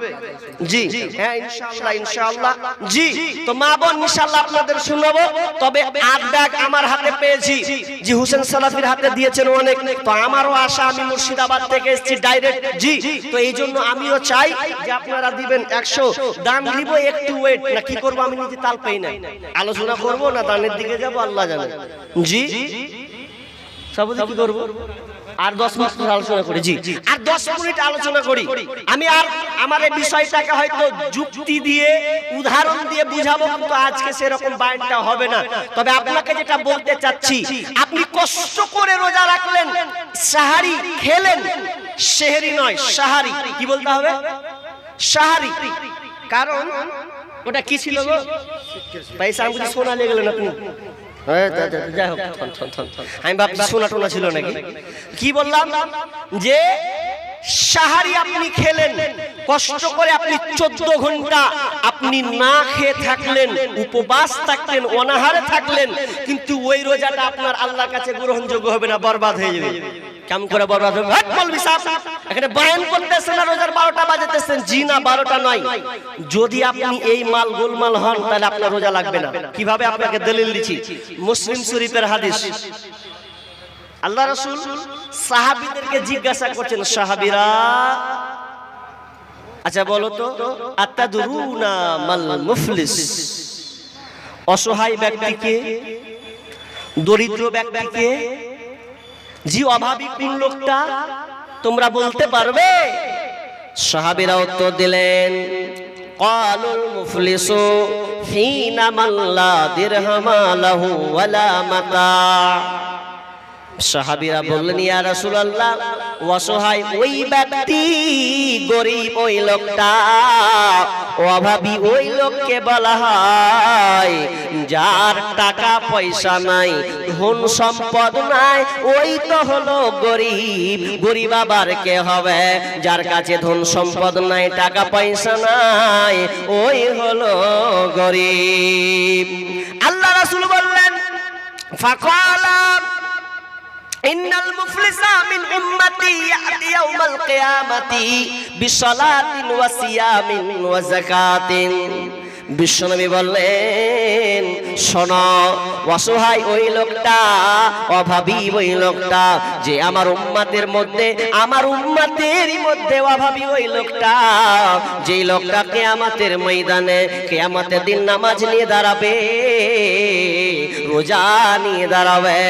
জি। হ্যাঁ ইনশাআল্লাহ ইনশাআল্লাহ জি। তো মা বোন ইনশাআল্লাহ আপনাদের শোনাবো। তবে 8 ব্যাগ আমার হাতে পেয়েছি জি, হোসেন সালাফির হাতে দিয়েছেন অনেক। তো আমারও আশা, আমি মুর্শিদাবাদ থেকে এসেছি ডাইরেক্ট জি। তো এই জন্য আমিও চাই যে আপনারা দিবেন 100। দান দিব একটু ওয়েট না, কি করবো আমি নিজে তাল পাই না, আলোচনা করব না দানের দিকে যাব আল্লাহ জানে জি। সব কি করব? আর 10 মিনিট আলোচনা করি জি, আর 10 মিনিট আলোচনা করি আমি। আর আমার এই বিষয়টাকে হয়তো যুক্তি দিয়ে উদাহরণ দিয়ে বুঝাবো, কিন্তু আজকে সেরকম বায়ানটা হবে না। তবে আপনাকে যেটা বলতে চাচ্ছি, আপনি কষ্ট করে রোজা রাখলেন, সাহারি খেলেন, সেহরি নয় সাহারি, কি বলতে হবে? সাহারি। কারণ ওটা কি ছিল গো? পয়সা আমি সোনা নিয়ে গেলেন আপনি? যাই হোক, আমি ভাবছি সোনা টোনা ছিল নাকি। কি বললাম? যে সাহারি আপনি খেলেন, কষ্ট করে আপনি 14 ঘন্টা আপনি না খেয়ে থাকলেন, উপবাস থাকলেন, অনাহারে থাকলেন, কিন্তু ওই রোজাটা আপনার আল্লাহর কাছে গ্রহণযোগ্য হবে না, বরবাদ হয়ে যাবে। কেমন করে বরবাদ হবে? বলবি সাহেব এখানে বয়ান করতেছেন না রোজার 12টা বাজাতেছেন জি না, 12টা নয়। যদি আপনি এই মাল গোলমাল হন তাহলে আপনার রোজা লাগবে না। কিভাবে? আপনাকে দলিল দিচ্ছি, মুসলিম শরীফের হাদিস। আল্লাহ রাসূল সাহাবীদেরকে জিজ্ঞাসা করছেন, সাহাবীরা আচ্ছা বলো তো, আতাদরুনা মাল মুফলিস? অসহায় ব্যক্তিকে, দরিদ্র ব্যক্তিকে, জি অভাবী কোন লোকটা তোমরা বলতে পারবে? সাহাবীরা উত্তর দিলেন, ক্বালুল মুফলিসু ফীনা মান লা দিরহামা লাহু ওয়ালা মাতা। সাহাবীরা বললেন, ইয়া রাসূলুল্লাহ, অসহায় ওই ব্যক্তি, গরীব ওই লোকটা, অভাবী ওই লোককে বলা হয় যার টাকা পয়সা নাই, ধন সম্পদ নাই, ওই তো হলো গরীব। গরীব আবার কে হবে? যার কাছে ধন সম্পদ নাই, টাকা পয়সা নাই, ওই হলো গরীব। আল্লাহ রাসূল বললেন, ফাকালা ইন্নাল মুফলিসা মিন উম্মতি ইয়াতি ইয়াউমাল কিয়ামাতি বিসসালাতিন ওয়া সিয়ামিন ওয়া যাকাতিন। বিশ্বনবী বললেন, শোনো, অসহায় ওই লোকটা, অভাবী ওই লোকটা, যে আমার উম্মতের মধ্যে, আমার উম্মতেরই মধ্যে অভাবী ওই লোকটা, যেই লোকটা কিয়ামতের ময়দানে, কিয়ামতের দিন নামাজ নিয়ে দাঁড়াবে, রোজা নিয়ে দাঁড়াবে,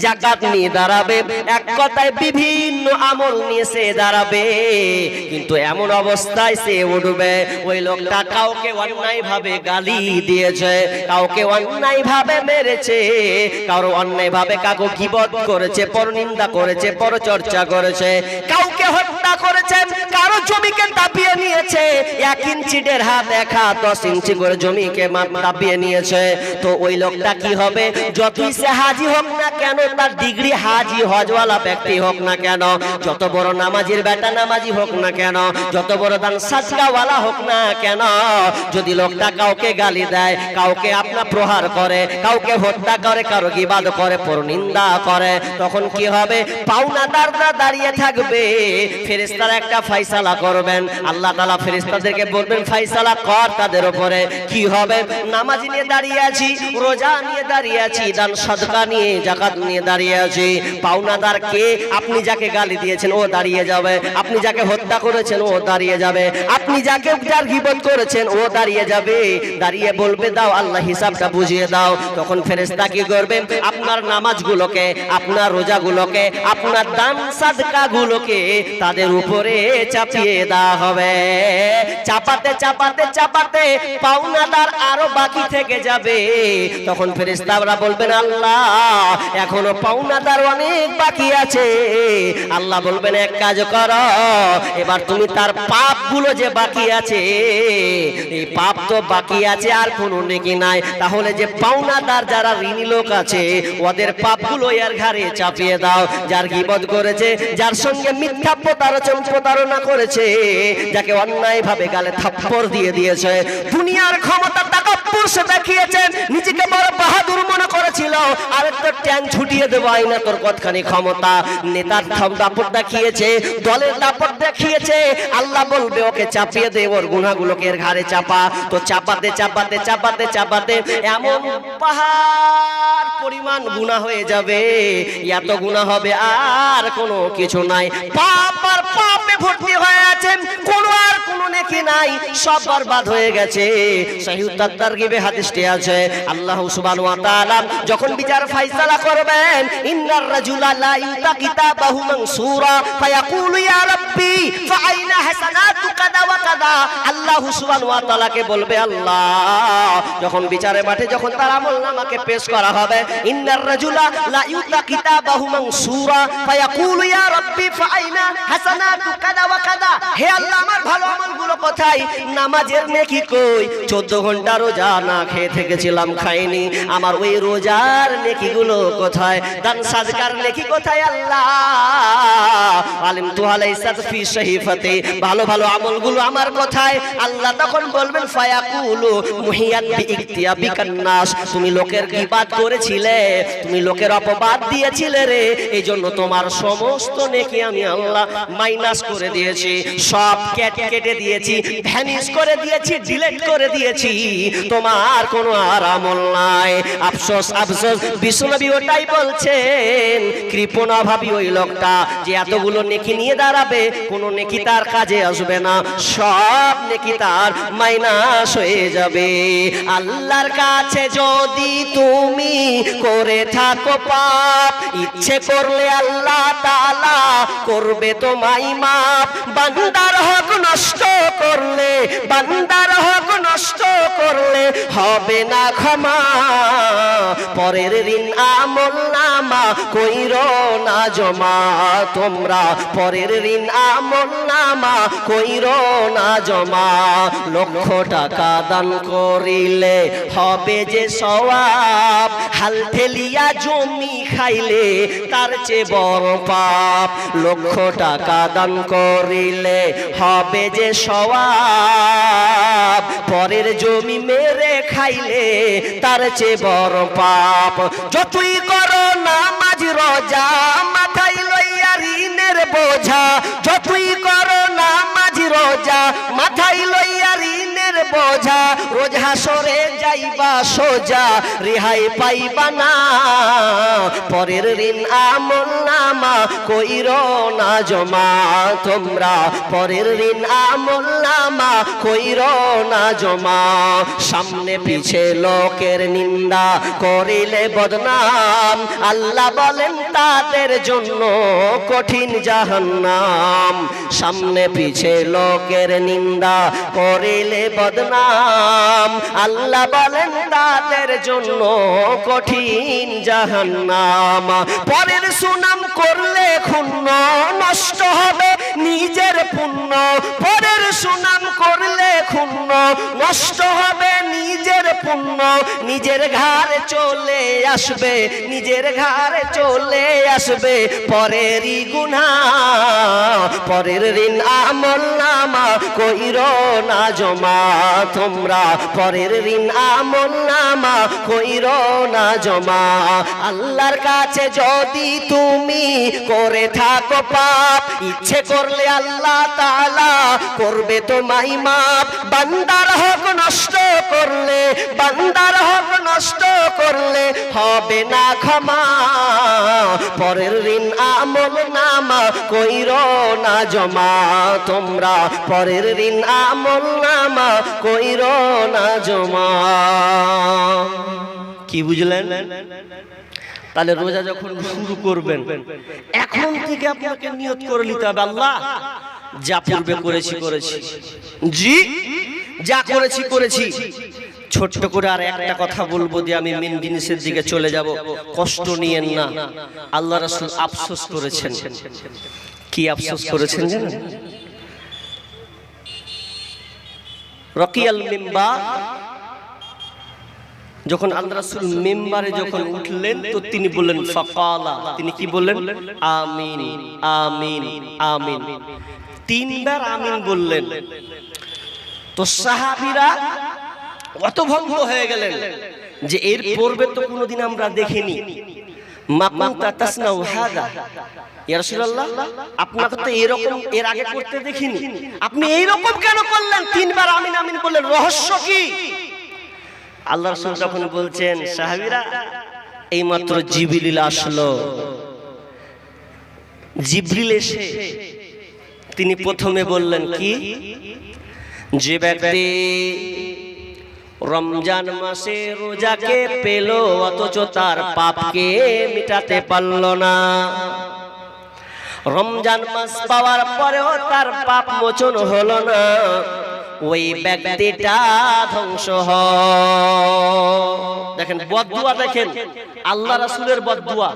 জাকাত নিয়ে দাঁড়াবে, এক কথায় বিভিন্ন আমল নিয়ে সে দাঁড়াবে, কিন্তু এমন অবস্থায় সে উঠবে, ওই লোকটা কাউকে অন্যায় ভাবে গালি দিয়েছে, কাউকে অন্যায় ভাবে মেরেছে, কারো অন্যায় ভাবে কাউকে গীবত করেছে, পরনিন্দা করেছে, পরচর্চা করেছে, কাউকে হত্যা করেছেন, কারো জমিকে দাবিয়ে নিয়েছে, 1 ইঞ্চি 1.5 হাত 1 হাত 10 ইঞ্চি করে জমিকে দাবিয়ে নিয়েছে। তো ওই লোকটা কি হবে? যতই সে হাজি হোক না কেন, তার ডিগ্রি হাজি হজওয়ালা ব্যক্তি হোক না কেন, যত বড় নামাজির বেটা নামাজি হোক না কেন, যত বড় দান সাজকাওয়ালা হোক না কেন, যদি লোকটা কাউকে গালি দেয়, কাউকে আপনা প্রহার করে, কাউকে হত্যা করে, কারো গীবাদ করে, পরনিন্দা করে, তখন কি হবে? পাওনাদাররা দাঁড়িয়ে থাকবে, ফেরেশতারা একটা ফয়সালা করবেন, আল্লাহ তাআলা ফেরেশতাদেরকে বলবেন ফয়সালা কর তাদের উপরে। কি হবে? নামাজি নিয়ে দাঁড়িয়ে আছি, রোজা নিয়ে দাঁড়িয়ে আছি, দান সাদকা নিয়ে, যাকাত নিয়ে দাঁড়িয়ে আছি, পাওনাদার কে? আপনি যাকে গালি দিয়েছেন ও দাঁড়িয়ে যাবে, আপনি যাকে হত্যা করেছেন ও দাঁড়িয়ে যাবে, আপনি যাকে যার গীবত করেছেন ও দাঁড়িয়ে যাবে, দাঁড়িয়ে বলবে দাও আল্লাহ হিসাবটা বুঝিয়ে দাও। তখন ফেরেশতা কি করবে? আপনার আপনার নামাজগুলোকে, আপনার রোজাগুলোকে, আপনার দান সাদকাগুলোকে তাদের উপরে চাপিয়ে দেওয়া হবে। চাপাতে চাপাতে চাপাতে পাওনাদার আরো বাকি থেকে যাবে। তখন ফেরেশতারা বলবেন, আল্লাহ এখনো পাওনাদার অনেক বাকি আছে। আল্লাহ বলবেন, এক কাজ করো, এবার তুমি তার পাপগুলো যে বাকি আছে, এই পাপ তো বাকি আছে, আর কোনো নেকি নাই, তাহলে যে পাওনাদার যারা ঋণী লোক আছে ওদের পাপগুলো এর ঘাড়ে চাপিয়ে দাও। যার গীবত করেছে, যার সঙ্গে মিথ্যা প্রতারণা করেছে, যাকে অন্যায়ভাবে গালে থাপ্পড় দিয়ে দিয়েছে, দুনিয়ার ক্ষমতা তাকাব্বুর সে দেখিয়েছেন, নিজেকে বড় বাহাদুর মনে করেছিল, আর একটা ট্যাং ছুটিয়ে দেবো আইনা তোর কতখানি ক্ষমতা, নেতার দাপট দেখিয়েছে, দলের দাপট দেখিয়েছে। আল্লাহ বলবে, ওকে চাপিয়ে দে, ওর গুনাহগুলোকে এর ঘাড়ে চাপা। তো চাপাতে চাপাতে চাপাতে চাপাতে এমন পাহাড় পরিমাণ গুনাহ হয়ে যাবে, এত গুনাহ হবে আর কোনো কিছু নাই। পাপ আর পাপে ভর্তি হয়ে আছেন, কোনো আর কোনো নেকি নাই, সব বরবাদ হয়ে গেছে। সহিহ তারগিবে হাদিসটি আছে, আল্লাহ সুবহানাহু ওয়া তাআলা যখন বিচার ফয়সালা করবেন, ইন্নার রাজুলা লা ইউতা কিতাবাহু মানসুরা ফায়াকুলু ইয়া রাব্বি ফাআইনা হাসানাতু কাদা ওয়া কাদা। আল্লাহ সুবহানাহু ওয়া তাআলাকে বলবে, আল্লাহ যখন বিচারের মাঠে যখন তার আমলনামাকে পেশ করা হবে, ইন্নার রাজুলা লা ইউতা কিতাবাহু মানসুরা ফায়াকুলু ইয়া রাব্বি ফাআইনা হাসানাতু কাদা ওয়া কাদা। হে আল্লাহ, আমার ভালো আমলগুলো কোথায়? নামাজের নেকি কই? 14 ঘন্টা রোজা না খেয়ে থেকেছিলাম, খাইনি, আমার ওই রোজার নেকিগুলো কোথায়? দান সাদকার নেকি কোথায়? আল্লাহ আলিম তু আলাইসাত ফি শাহিফাতি, ভালো ভালো আমলগুলো আমার কোথায়? আল্লাহ তখন বলবেন, ফায়াকুলু মুহিয়াত বিইকতিয়াবিকান নাস, তুমি লোকের গীবাত করেছিলে, তুমি লোকের অপবাদ দিয়েছিলে রে, এইজন্য তোমার সমস্ত নেকি আমি আল্লাহ মাইনাস করে দিয়েছি, সব কেটে দিয়েছি, ভ্যানিশ করে দিয়েছি, ডিলিট করে দিয়েছি, তোমার কোনো আর আমল নাই। আফসোস আফসোস, বিশ্বনবী ওটাই বলছেন, কৃপণা ভাবি ওই লোকটা যে এতগুলো নেকি নিয়ে দাঁড়াবে, কোনো নেকি তার কাজে আসবে না, সব নেকি তার মাইনাস হয়ে যাবে। আল্লাহর কাছে যদি তুমি করে থাকো পাপ, ইচ্ছে করলে আল্লাহ তাআলা করবে তোমায় মাফ। বান্দার হক নষ্ট করলে, বান্দার হক নষ্ট করলে হবে না ক্ষমা, পরের ঋণ আমল নামা কইরো না জমা, তোমরা পরের ঋণ আমল নামা কইরো না জমা। লক্ষ টাকা দান করিলে হবে যে সওয়াব, হাল ঠেলিয়া জমি খাইলে তার চেয়ে বড় পাপ। লক্ষ টাকা দান করিলে হবে যে সওয়াব, পরের জমি মেরে খাইলে তার চেয়ে বড় পাপ। যতই করো নামাজ রোজা, মাথায় লইয়া ঋণের বোঝা, যতই করো নামাজ রোজা, মাথায় লইয়া ঋণের বোঝা, রোজ হাসরে যাইবা সোজা, রেহাই পাইবা না, পরের ঋণ আমল নামা কইরো না জমা, তোমরা পরের ঋণ আমল নামা কইরো না জমা। সামনে পিছে লোকের নিন্দা করিলে বদনাম, আল্লাহ বলেন তাদের জন্য কঠিন জাহান্নাম। সামনে পিছে লোকের নিন্দা করিলে বদনাম, আল্লাহ বলেন তাদের জন্য কঠিন জাহান্নাম। পরের সুনাম করলে ক্ষুণ্ণ, নষ্ট হবে নিজের পুণ্য, পরের সুনাম করলে ক্ষুণ্ণ, নষ্ট হবে নিজের পুণ্য, নিজের ঘাড়ে চলে আসবে, নিজের ঘাড়ে চলে আসবে পরেরই গুনাহ। পরের ঋণ আমল নামা কইরো না জমা, তোমরা পরের ঋণ আমল নামা কইরো না জমা। আল্লাহর কাছে যদি তুমি করে থাকো পাপ, ইচ্ছে করলে আল্লাহ তাআলা করবে তোমায় মাফ। বান্দার হক নষ্ট করলে, বান্দার হক নষ্ট করলে হবে না ক্ষমা, পরের ঋণ আমল নামা কইরো না জমা, তোমরা পরের ঋণ আমল নামা কইরো না জমা। কি বুঝলেন? তাহলে রোজা যখন শুরু করবেন এখন থেকে আপনাকে নিয়ত করে নিতে হবে, আল্লাহ যা পূর্বে করেছি জি, যা করেছি। ছোট্ট করে আর একটা কথা বলবো যে আমি মেন জিনিসের দিকে চলে যাব, কষ্ট নিয়েন না। আল্লাহ রাসূল আফসোস করেছেন। কি আফসোস করেছেন জানেন? রকিয়াল মিম্বার, যখন আল্লাহ রাসূল মিম্বারে যখন উঠলেন তো তিনি বললেন ফাকালা, তিনি কি বললেন? আমিন আমিন আমিন, তিনবার আমিন বললেন। তো সাহাবীরা অত ভঙ্গ হয়ে গেলেন যে এর পূর্বে তো কোনোদিন আমরা দেখিনি। মা কুনতা তাসনাউ হাদা, ইয়া রাসূলুল্লাহ আপনাকে তো এরকম এর আগে করতে দেখিনি, আপনি এইরকম কেন করলেন? তিনবার আমিন আমিন বললেন, রহস্য কি? আল্লাহ রাসূল তখন বলছেন, সাহাবীরা এইমাত্র জিবরিল আসলো। জিবরিল এসে তিনি প্রথমে বললেন কি, যে ব্যক্তি রমজান মাসে রোজাকে পেল অথচ তার পাপকে মিটাতে পারল না, রমজান মাস পাওয়ার পরেও তার পাপ মোচন হলো না, ওই ব্যক্তিটা ধ্বংস হয়। দেখেন বদদুয়া, দেখেন আল্লাহ রাসূলের বদদুয়া।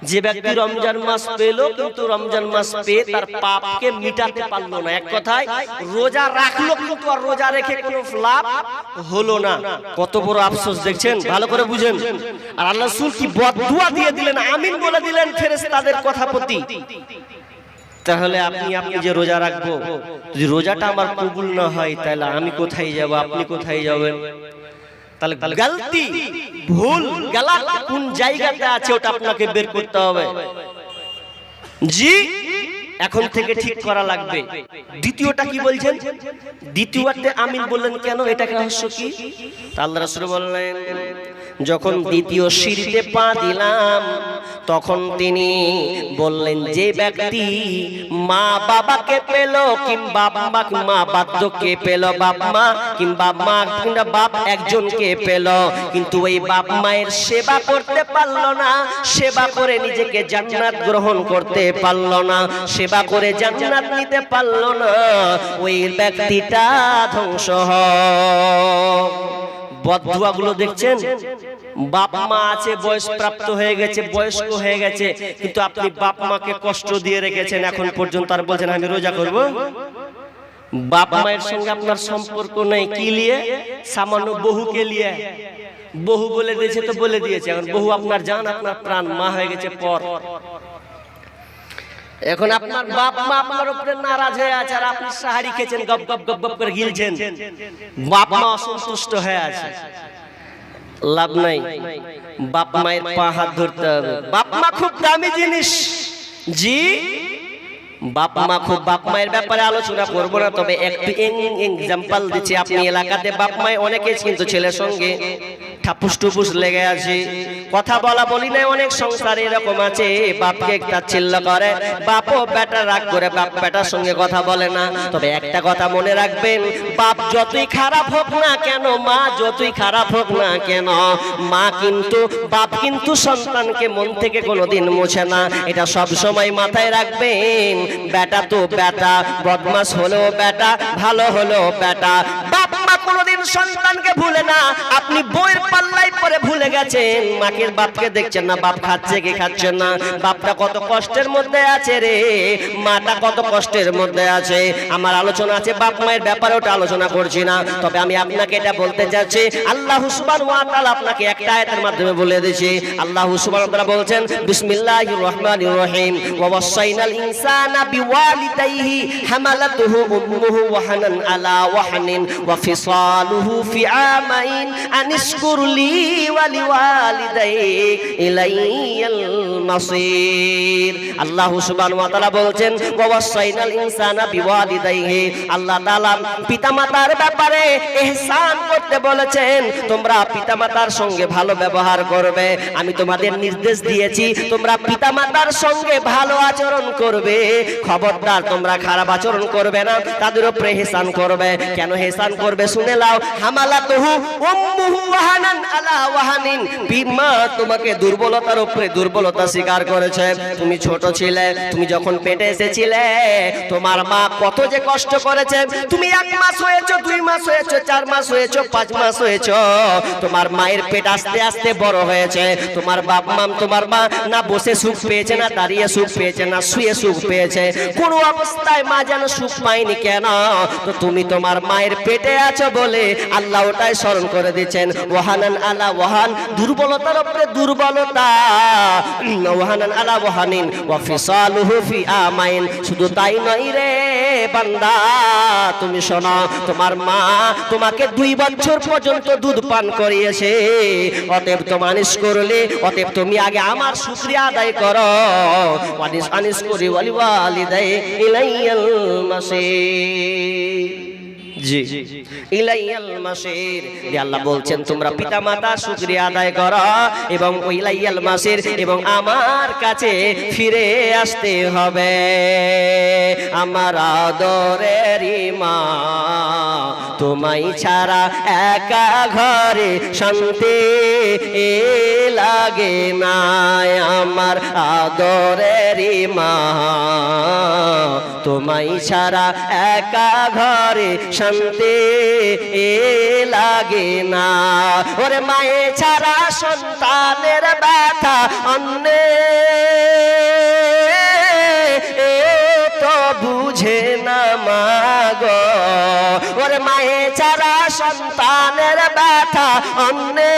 যে ব্যক্তি রমজান মাস পেল কিন্তু রমজান মাস পেয়ে তার পাপকে মিটাতে পারলো না, এক কথায় রোজা রাখলো কিন্তু আর রোজা রেখে কোনো লাভ হলো না, কত বড় আফসোস দেখছেন? ভালো করে বুঝেন। আর আল্লাহ রাসূল কি বদদুয়া দিয়ে দিলেন, আমিন বলে দিলেন ফেরেশতাদের কথা প্রতি। তাহলে আপনি যে রোজা রাখবো, যদি রোজাটা আমার কবুল না হয় তাহলে আমি কোথায় যাব, আপনি কোথায় যাবেন? তাহলে গলতি ভুল গলত কোন জায়গাতে আছে ওটা আপনাকে বের করতে হবে। জি, এখন থেকে ঠিক করা লাগবে। দ্বিতীয়টা কি বলছেন? দ্বিতীয়তে আমিন বললেন কেন, এটা রহস্য কি? আল্লাহ রাসূল বললেন, যখন দ্বিতীয় সিঁড়িতে পা দিলাম তখন তিনি বললেন, যে ব্যক্তি মা বাবাকে পেল কিংবা মা বাধ্যকে পেল, বাপ মা কিংবা মা কিংবা বাপ একজনকে পেল কিন্তু ওই বাপ মায়ের সেবা করতে পারলো না, সেবা করে নিজেকে জান্নাত গ্রহণ করতে পারলো না, সেবা করে জান্নাত নিতে পারলো না, ওই ব্যক্তিটা ধ্বংস হয়। বদদুয়া গুলো দেখছেন, বাপ মা আছে বয়স প্রাপ্ত হয়ে গেছে, বয়স্ক হয়ে গেছে, কিন্তু আপনি বাপ মাকে কষ্ট দিয়ে রেখেছেন এখন পর্যন্ত, আর বলছেন আমি রোজা করব। বাপ মায়ের সঙ্গে আপনার সম্পর্ক নেই, কি লিয়ে? সামান্য বহুকে লিয়ে। বহু বলে দিয়েছে তো বলে দিয়েছে, এখন বহু আপনার জান, আপনার প্রাণ, মা হয়ে গেছে পর। এখন আপনার বাপ মা আপনার উপরে নারাজ হয়ে আছে আর আপনি সাহারি খেয়েছেন, গপ গপ গপ গপ করে গিলছেন, বাপ মা অসন্তুষ্ট হয়ে আছে, লাভ নাই। বাপ মায়ের পা হাত ধরতে হবে। বাপ মা খুব দামি জিনিস। জি, বাপ মা খুব, বাপ মায়ের ব্যাপারে আলোচনা করবো না, তবে একটু এক্সাম্পল দিচ্ছি। আপনি এলাকাতে বাপ মায় অনেকে কিন্তু ছেলের সঙ্গে ঠাপুস টুপুস লেগে আছে, কথা বলা বলি নাই, অনেক সংসারে এরকম আছে বাপকে তাচ্ছিল্য করে, বাপও বেটা রাগ করে বাপ বেটার সঙ্গে কথা বলে না। তবে একটা কথা মনে রাখবেন, বাপ যতই খারাপ হোক না কেন, মা যতই খারাপ হোক না কেন, বাপ কিন্তু সন্তানকে মন থেকে কোনোদিন মোছে না, এটা সব সময় মাথায় রাখবেন। বেটা তো বেটা, বদমাশ হলেও বেটা, ভালো হলেও বেটা। বাপ মা কোনোদিন সন্তানকে ভুলে না। আপনি বইয়ের পাল্লায় পরে ভুলে গেছেন, মাকে বাপকে দেখছেন না, বাপ খাচ্ছে কি খাচ্ছে না, বাপটা কত কষ্টের মধ্যে আছে রে, মাটা কত কষ্টের মধ্যে আছে। আমার আলোচনা আছে বাপ মায়ের ব্যাপারে, ওটা আলোচনা করছি না, তবে আমি আপনাকে এটা বলতে চাচ্ছি, আল্লাহ সুবহানাহু ওয়া তাআলা আপনাকে একটা আয়াতের মাধ্যমে বলে দিয়েছি। আল্লাহ সুবহানাহু ওয়া তাআলা বলছেন, বিসমিল্লাহির রহমানির রহিম, ওয়া ওয়াসাইনাল ইনসানা বিওয়ালিদাইহি হামালাতুহু উম্মুহু ওয়াহানান আলা ওয়াহানিন ওয়া ফিসালুহু ফি আমাইন আনিশকুরলি ওয়া লিওয়ালিদাইক ইলাইয়াল মাসির। আল্লাহ সুবহানাহু ওয়া তাআলা বলছেন, ওয়া ওয়াসাইনাল ইনসানা বিওয়ালিদাইহি, আল্লাহ তাআলা পিতামাতার ব্যাপারে ইহসান করতে বলেছেন, তোমরা পিতামাতার সঙ্গে ভালো ব্যবহার করবে। আমি তোমাদের নির্দেশ দিয়েছি তোমরা পিতামাতার সঙ্গে ভালো আচরণ করবে, খবরদার তোমরা খারাপ আচরণ করবে না, তাদের উপরে ইহসান করবে। কেন ইহসান করবে শুনে নাও, হামালাতুহু উম্মুহু ওয়াহানান আলা ওয়াহানিন, মা তোমাকে দুর্বলতার উপরে দুর্বলতা স্বীকার করেছে। তুমি ছোট ছিলে, তুমি যখন পেটে এসেছিলে তোমার মা কত যে কষ্ট করেছে। তুমি 1 মাস হয়েছো, 2 মাস হয়েছো, 4 মাস হয়েছো, 5 মাস হয়েছো, তোমার মায়ের পেট আস্তে আস্তে বড় হয়েছে। তোমার বাপ মা, তোমার মা না বসে সুখ পেয়েছে, না দাঁড়িয়ে সুখ পেয়েছে, না শুয়ে সুখ পেয়েছে, কোন অবস্থায় মা যেন সুখ পায়নি। কেন? তো তুমি তোমার মায়ের পেটে আছো বলে আল্লাহ ওটাই স্মরণ করে দিচ্ছেন। ওয়াহানান আলা ওয়াহান, দুর্বলতার উপরে দুর্বলতা। ওয়াহানান আলা ওয়াহানিন ওয়া ফিসালুহু ফি আমাইন। শুধু তাই নয় রে বান্দা, তুমি শোনো, তোমার মা তোমাকে 2 বছর পর্যন্ত দুধ পান করিয়েছে। অতএব তো মানিস করলে, অতএব তুমি আগে আমার শুকরিয়া আদায় করো। আনিস করি ওয়ালি ওয়ালিদাই ইলাইয়াল মাসির। জি, ইলাইয়াল মাসির। আল্লাহ বলছেন তোমরা পিতামাতা শুকরিয়া আদায় করো এবং ইলাইয়াল মাসির, এবং আমার কাছে ফিরে আসতে হবে। আমার আদরেরই মা, তোমায় ছাড়া একা ঘরে শান্তি লাগে না। আমার আদরেরই মা, তোমায় ছাড়া একা ঘরে শান্তি লাগে না। ওরে মায়ে ছাড়া সন্তানের ব্যথা অন্যে তো বুঝে না মা গো। ওরে মায়ে ছাড়া সন্তানের ব্যথা অন্যে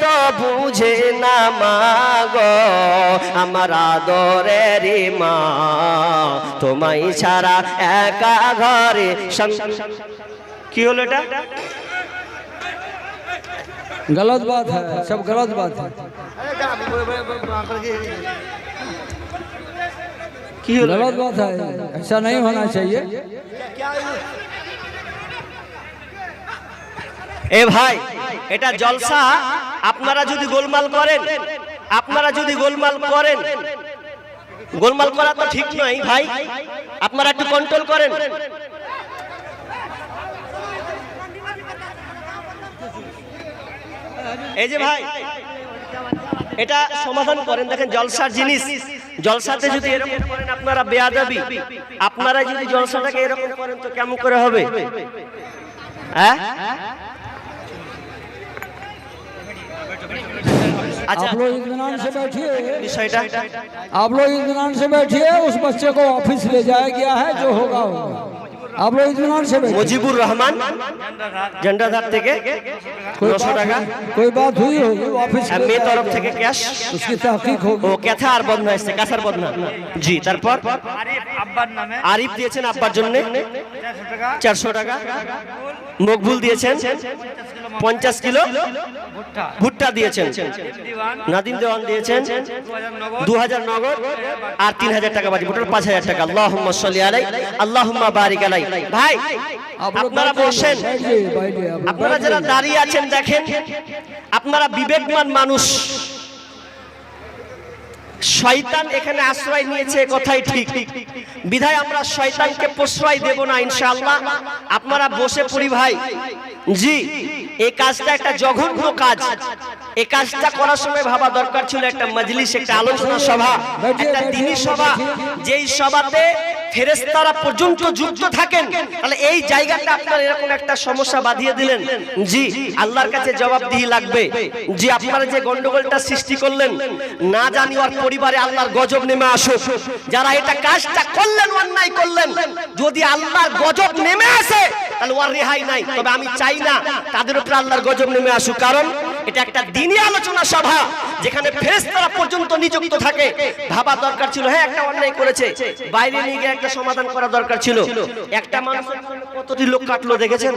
তো বুঝে না মা গো। আমার আদরেরই মা, তোমায় ছাড়া একা ঘরে। কি হলো এটা? गलत बात है, सब गलत बात है। गलत बात है, ऐसा नहीं होना चाहिए। এ ভাই, এটা জলসা। আপনারা যদি গোলমাল করেন, আপনারা যদি গোলমাল করেন, গোলমাল করা তো ঠিক নয় ভাই, আপনারা একটু কন্ট্রোল করেন। এই যে ভাই, এটা সমাধান করেন। দেখেন জলসার জিনিস, জলসাতে যদি এরকম করেন আপনারা বেয়াদবি। আপনারা যদি জলসাটাকে এরকম করেন তো কেমন করে হবে? হ্যাঁ, अच्छा, आप लोग इत्मीनान से बैठिए, विषयটা आप लोग इत्मीनान से बैठिए। उस बच्चे को ऑफिस ले जाया गया है, जो होगा होगा। आप लोग इत्मीनान से बैठिए। मुजीबुर रहमान झंडाधार থেকে 900 টাকা कोई बात हुई होगी, ऑफिस মেয়ে তরফ থেকে ক্যাশ, उसकी तहकीक होगी। ও কথা আর বদনা এসেছে, কাছার বদনা। জি, তারপর আব্বার নামে আরিফ দিয়েছেন আব্বার জন্য 400 টাকা। মকবুল দিয়েছেন 50 কিলো ভুট্টা দিয়েছেন। নাদিম দেওয়ান দিয়েছেন 2000 নগদ আর 3000 টাকা বাকি, টোটাল 5000 টাকা। আল্লাহুম্মা সাল্লি আলাই, আল্লাহুম্মা বারিক আলাই। ভাই আপনারা বসেন, আপনারা যারা দাঁড়িয়ে আছেন দেখেন, আপনারা বিবেকমান মানুষ। শয়তান এখানে আশ্রয় নিয়েছে, কথাই ঠিক। বিধায় আমরা শয়তানকে প্রশ্রয় দেব না ইনশাআল্লাহ। আপনারা বসে পড়ি ভাই। জি, এই কাজটা একটা জঘন্য কাজ। এই কাজটা করার সময় ভাবা দরকার ছিল একটা মজলিস, একটা আলোচনা সভা, একটা দ্বীনি সভা, যেই সভাতে ফেরেশতারা পর্যন্ত যুক্ত থাকেন। তাহলে এই জায়গাটা আপনারা এরকম একটা সমস্যা বাঁধিয়ে দিলেন। জি, আল্লাহর কাছে জবাবদিহি লাগবে। জি, আপনারা যে গন্ডগোলটা সৃষ্টি করলেন, না জানি ওর পরিবারে আল্লাহর গজব নেমে আসুক। যারা এটা কাজটা করলেন, অন্যায় করলেন, যদি আল্লাহর গজব নেমে আসে তাহলে ওর রেহাই নাই। তবে আমি চাই না তাদের উপর আল্লাহর গজব নেমে আসুক, কারণ এটা একটা দ্বীনি আলোচনা সভা যেখানে ফেরেশতারা পর্যন্ত নিযুক্ত থাকে। ভাবা দরকার ছিল, হ্যাঁ একটা অন্যায় করেছে, বাইরে নিয়ে গিয়ে একটা সমাধান করা দরকার ছিল। একটা মানুষের কতটি লোক কাটলো দেখেছেন?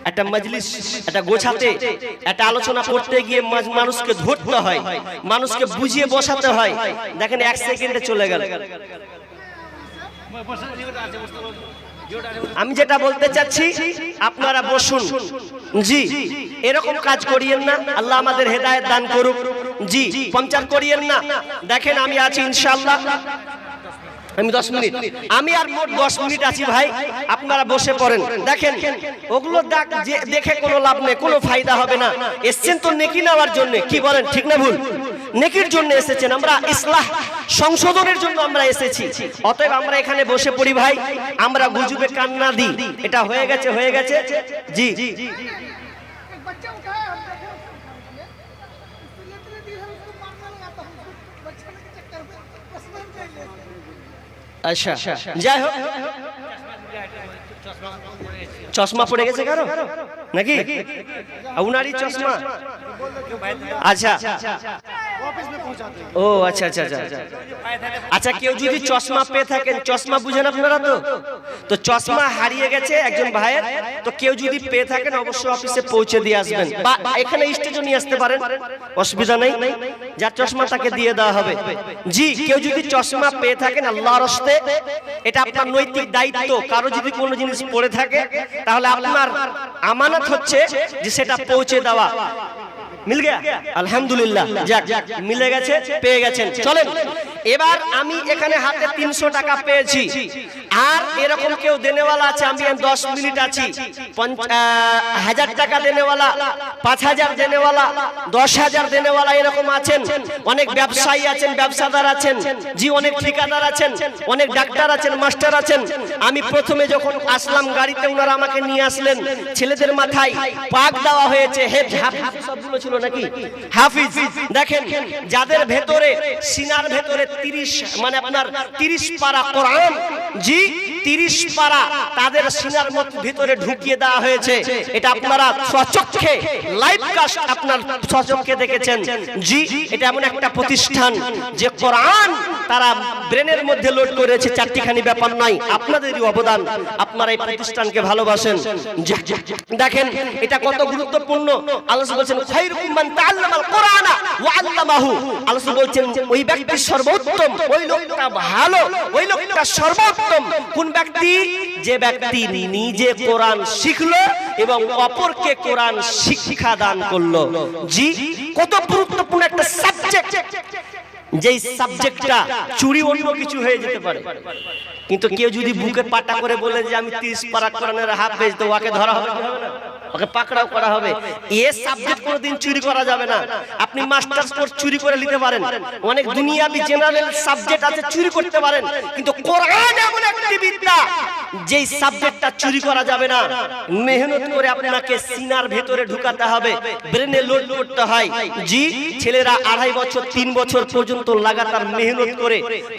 একটা মজলিস, একটা গোছাতে, একটা আলোচনা করতে গিয়ে মানুষকে ধরতে হয়, মানুষকে বুঝিয়ে বসাতে হয়। দেখেন 1 সেকেন্ডে চলে গেল। আমি যেটা বলতে চাচ্ছি, আপনারা বসুন। জি, এরকম কাজ করিয়েন না। আল্লাহ আমাদের হেদায়েত দান করুক। জি, পঞ্চার করিয়েন না। দেখেন আমি আছি ইনশাআল্লাহ। আমি 10 মিনিট, আমি আর মোট 10 মিনিট আছি ভাই, আপনারা বসে পড়েন। দেখেন ওগুলো দেখে কোনো লাভ নেই, কোনো ফায়দা হবে না। এসেছেন তো নেকি নেওয়ার জন্য, কি বলেন ঠিক না ভুল? নেকির জন্য এসেছেন, আমরা ইসলাহ সংশোধনের জন্য আমরা এসেছি। অতএব আমরা এখানে বসে পড়ি ভাই, আমরা গুজবে কান না দিই। এটা হয়ে গেছে, হয়ে গেছে। জি আচ্ছা, যাই হোক, চশমা পড়ে গেছে কারো নাকি? উনারই চশমা? আচ্ছা, ও আচ্ছা আচ্ছা আচ্ছা আচ্ছা। কেউ যদি চশমা পেয়ে থাকেন, চশমা বুঝেন আপনারা তো চশমা হারিয়ে গেছে একজন ভাইয়ের, তো কেউ যদি পেয়ে থাকেন অবশ্যই অফিসে পৌঁছে দিয়ে আসবেন, বা এখানে স্টেজে নিয়ে আসতে পারেন, অসুবিধা নেই। যার চশমা তাকে দিয়ে দেওয়া হবে। জি, কেউ যদি চশমা পেয়ে থাকেন আল্লাহর রাস্তে, এটা আপনার নৈতিক দায়িত্ব। কারো যদি কোনো জিনিস পড়ে থাকে তাহলে আপনার আমানত হচ্ছে যে সেটা পৌঁছে দেওয়া। মিল গয়া? আলহামদুলিল্লাহ, যাক মিলে গেছে, পেয়ে গেছেন। চলেন এবার, আমি এখানে হাতে 300 টাকা পেয়েছি, আর এরকম কেউ দেনেওয়ালা আছে, আমি 10 মিনিট আছি, 1000 টাকা দেনেওয়ালা, 5000 দেনেওয়ালা, 10000 দেনেওয়ালা এরকম আছেন। অনেক ব্যবসায়ী আছেন, ব্যবসাদার আছেন, জি অনেক ঠিকাদার আছেন, অনেক ডাক্তার আছেন, মাস্টার আছেন। আমি প্রথমে যখন আসলাম গাড়িতে, ওনারা আমাকে নিয়ে আসলেন, ছেলেদের মাথায় পাক দেওয়া হয়েছে, হাফিজ সবগুলো ছিল নাকি? হাফিজ। দেখেন যাদের ভেতরে সিনার ভেতরে 30 মানে আপনার 30 পারা কোরআন, জি 30 পারা তাদের সিনার ভিতরে ঢুকিয়ে দেওয়া হয়েছে। এটা আপনারা স্বচক্ষে লাইভ কাস্ট আপনার স্বচক্ষে দেখেছেন। জি, এটা এমন একটা প্রতিষ্ঠান যে কোরআন তারা ব্রেনের মধ্যে লোড করেছে, চারটিখানি ব্যাপার নাই, আপনাদেরই অবদান। আপনারা এই প্রতিষ্ঠানকে ভালোবাসেন। দেখেন এটা কত গুরুত্বপূর্ণ। আল্লাহ বলছেন খায়রুকুম মান তাআল্লামাল কোরআনা ওয়া আল্লামাহু। আল্লাহ বলছেন ওই ব্যক্তি সর্বোত্তম, ওই লোকটা ভালো, ওই লোকটা সর্বোত্তম। কোন ব্যক্তি? যে ব্যক্তি নিজে কোরআন শিখলো এবং অপরকে কোরআন শিক্ষা দান করলো। জি, কত গুরুত্বপূর্ণ একটা সাবজেক্ট, যেই সাবজেক্টটা চুরি অন্য কিছু হয়ে যেতে পারে, কিন্তু কেউ যদি বুকে পাটা করে বলে যে আমি 30 পারা কোরআনের হাফেজ, তো ওকে ধরা হবে না? ওকে পাকড়াও করা হবে। এই সাবজেক্ট কোনোদিন চুরি করা যাবে না। আপনি মাস্টার্স কোর্স চুরি করে নিতে পারেন, অনেক দুনিয়াবি জেনারেল সাবজেক্ট আছে চুরি করতে পারেন, কিন্তু কোরআন এমন একটি বিদ্যা যেই সাবজেক্টটা চুরি করা যাবে না। মেহনত করে আপনাকে সিনার ভেতরে ঢুকাতে হবে, ব্রেনে লোড করতে হয়। জি, ছেলেরা 2.5 বছর 3 বছর পর্যন্ত লাগাতার মেহনত করে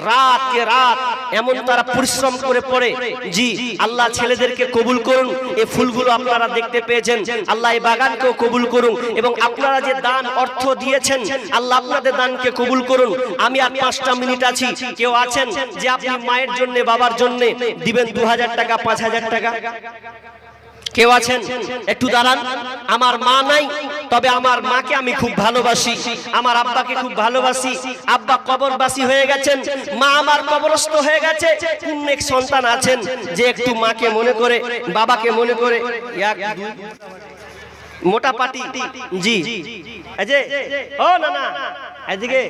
রাত কে রাত এমন তারা পরিশ্রম করে পড়ে। জি, আল্লাহ ছেলেদেরকে কবুল করুন। এই ফুলগুলো আপনারা দেখতে পেয়েছেন, আল্লাহ এই বাগানকেও কবুল করুন, এবং আপনারা যে দান অর্থ দিয়েছেন আল্লাহ আপনাদের দানকে কবুল করুন। আমি আর 5টা মিনিট আছি, কেউ আছেন যে আপনি মায়ের জন্য, বাবার জন্য দিবেন 2000 টাকা, 5000 টাকা? কেউ আছেন? একটু দাঁড়ান। আমার মা নাই, তবে আমার মাকে আমি খুব ভালোবাসি, আমার আব্বাকে খুব ভালোবাসি। আব্বা কবরবাসী হয়ে গেছেন, মা আমার কবরস্থ হয়ে গেছে। কোন এক সন্তান আছেন যে একটু মাকে মনে করে, বাবাকে মনে করে? 1 2 মোটা পাটি। জি, এই যে ও না না, এদিকে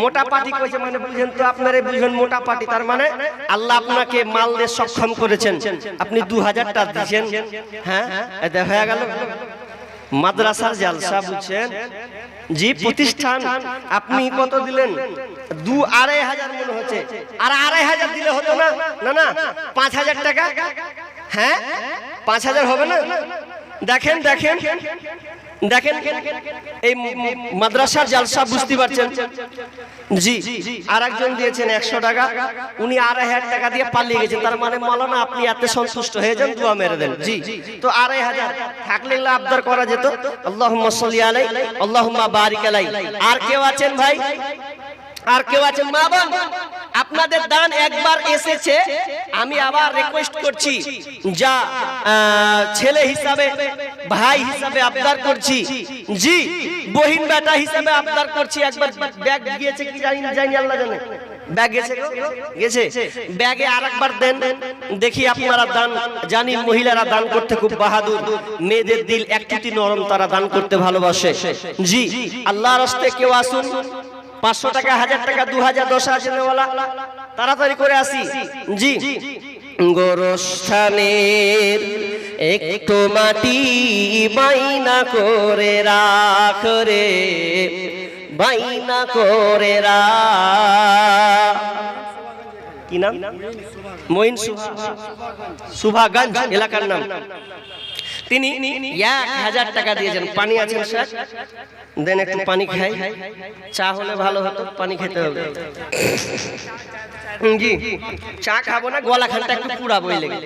মোটা পাটি কইছে মানে বুঝেন তো, আপনারা বুঝেন মোটা পাটি তার মানে আল্লাহ আপনাকে মাল দিয়ে সক্ষম করেছেন, আপনি 2000 টাকা দিয়েছেন। হ্যাঁ, এটা হয়ে গেল মাদ্রাসার জালসা, বুঝছেন? জি, প্রতিষ্ঠান আপনি কত দিলেন? 2-2500 মনে হচ্ছে, আর 2500 দিলে হতো না? না না, 5000 টাকা। হ্যাঁ, 5000 হবে না? দেখেন দেখেন দেখেন, এই মাদ্রাসার জালসা, বুঝতে পারছেন? জি, আর একজন দিয়েছেন 100 টাকা, উনি 2500 টাকা দিয়ে পালিয়ে গেছেন। তার মানে মাওলানা আপনি এত সন্তুষ্ট হয়ে যান, দোয়া মেরে দেন। জি, তো 2500 থাকলে আবদার করা যেত। আল্লাহুম্মা সাল্লি আলাই, আল্লাহুম্মা বারিক আলাই। আর কেউ আছেন ভাই? আর কেউ আছেন? মা বোন, আপনাদের দান একবার এসেছে, আমি আবার রিকোয়েস্ট করছি, যা ছেলে হিসাবে, ভাই হিসাবে আবদার করছি, জি বহিন বেটা হিসাবে আবদার করছি, একবার ব্যাগ গিয়েছে কি জানি আল্লাহ জানে, ব্যাগ গেছে, ব্যাগে আরেকবার দেন দেখি আপনারা দান। জানি মহিলারা দান করতে খুব বাহাদুর, মেয়েদের দিল একটুটি নরম, তারা দান করতে ভালোবাসে। জি, আল্লাহর রাস্তায় কেউ আসুন, 500 টাকা, 1000 টাকা, 2000, 10,000 নেওয়ালা তাড়াতাড়ি করে আসি। জি, গোরস্থানের একটু মাটি বাইনা করে রাখ রে, বাইনা করে রাখ। কি নাম? মঈন সুভাগঞ্জ এলাকার নাম। তিনি 1000 টাকা দিয়েছেন। পানি আছেন স্যার? দেন একটু পানি খাই। চা হলে ভালো হতো, পানি খেতে হবে। জি, চা খাবো না, গলা খানটা একটু পুরা বই লেগে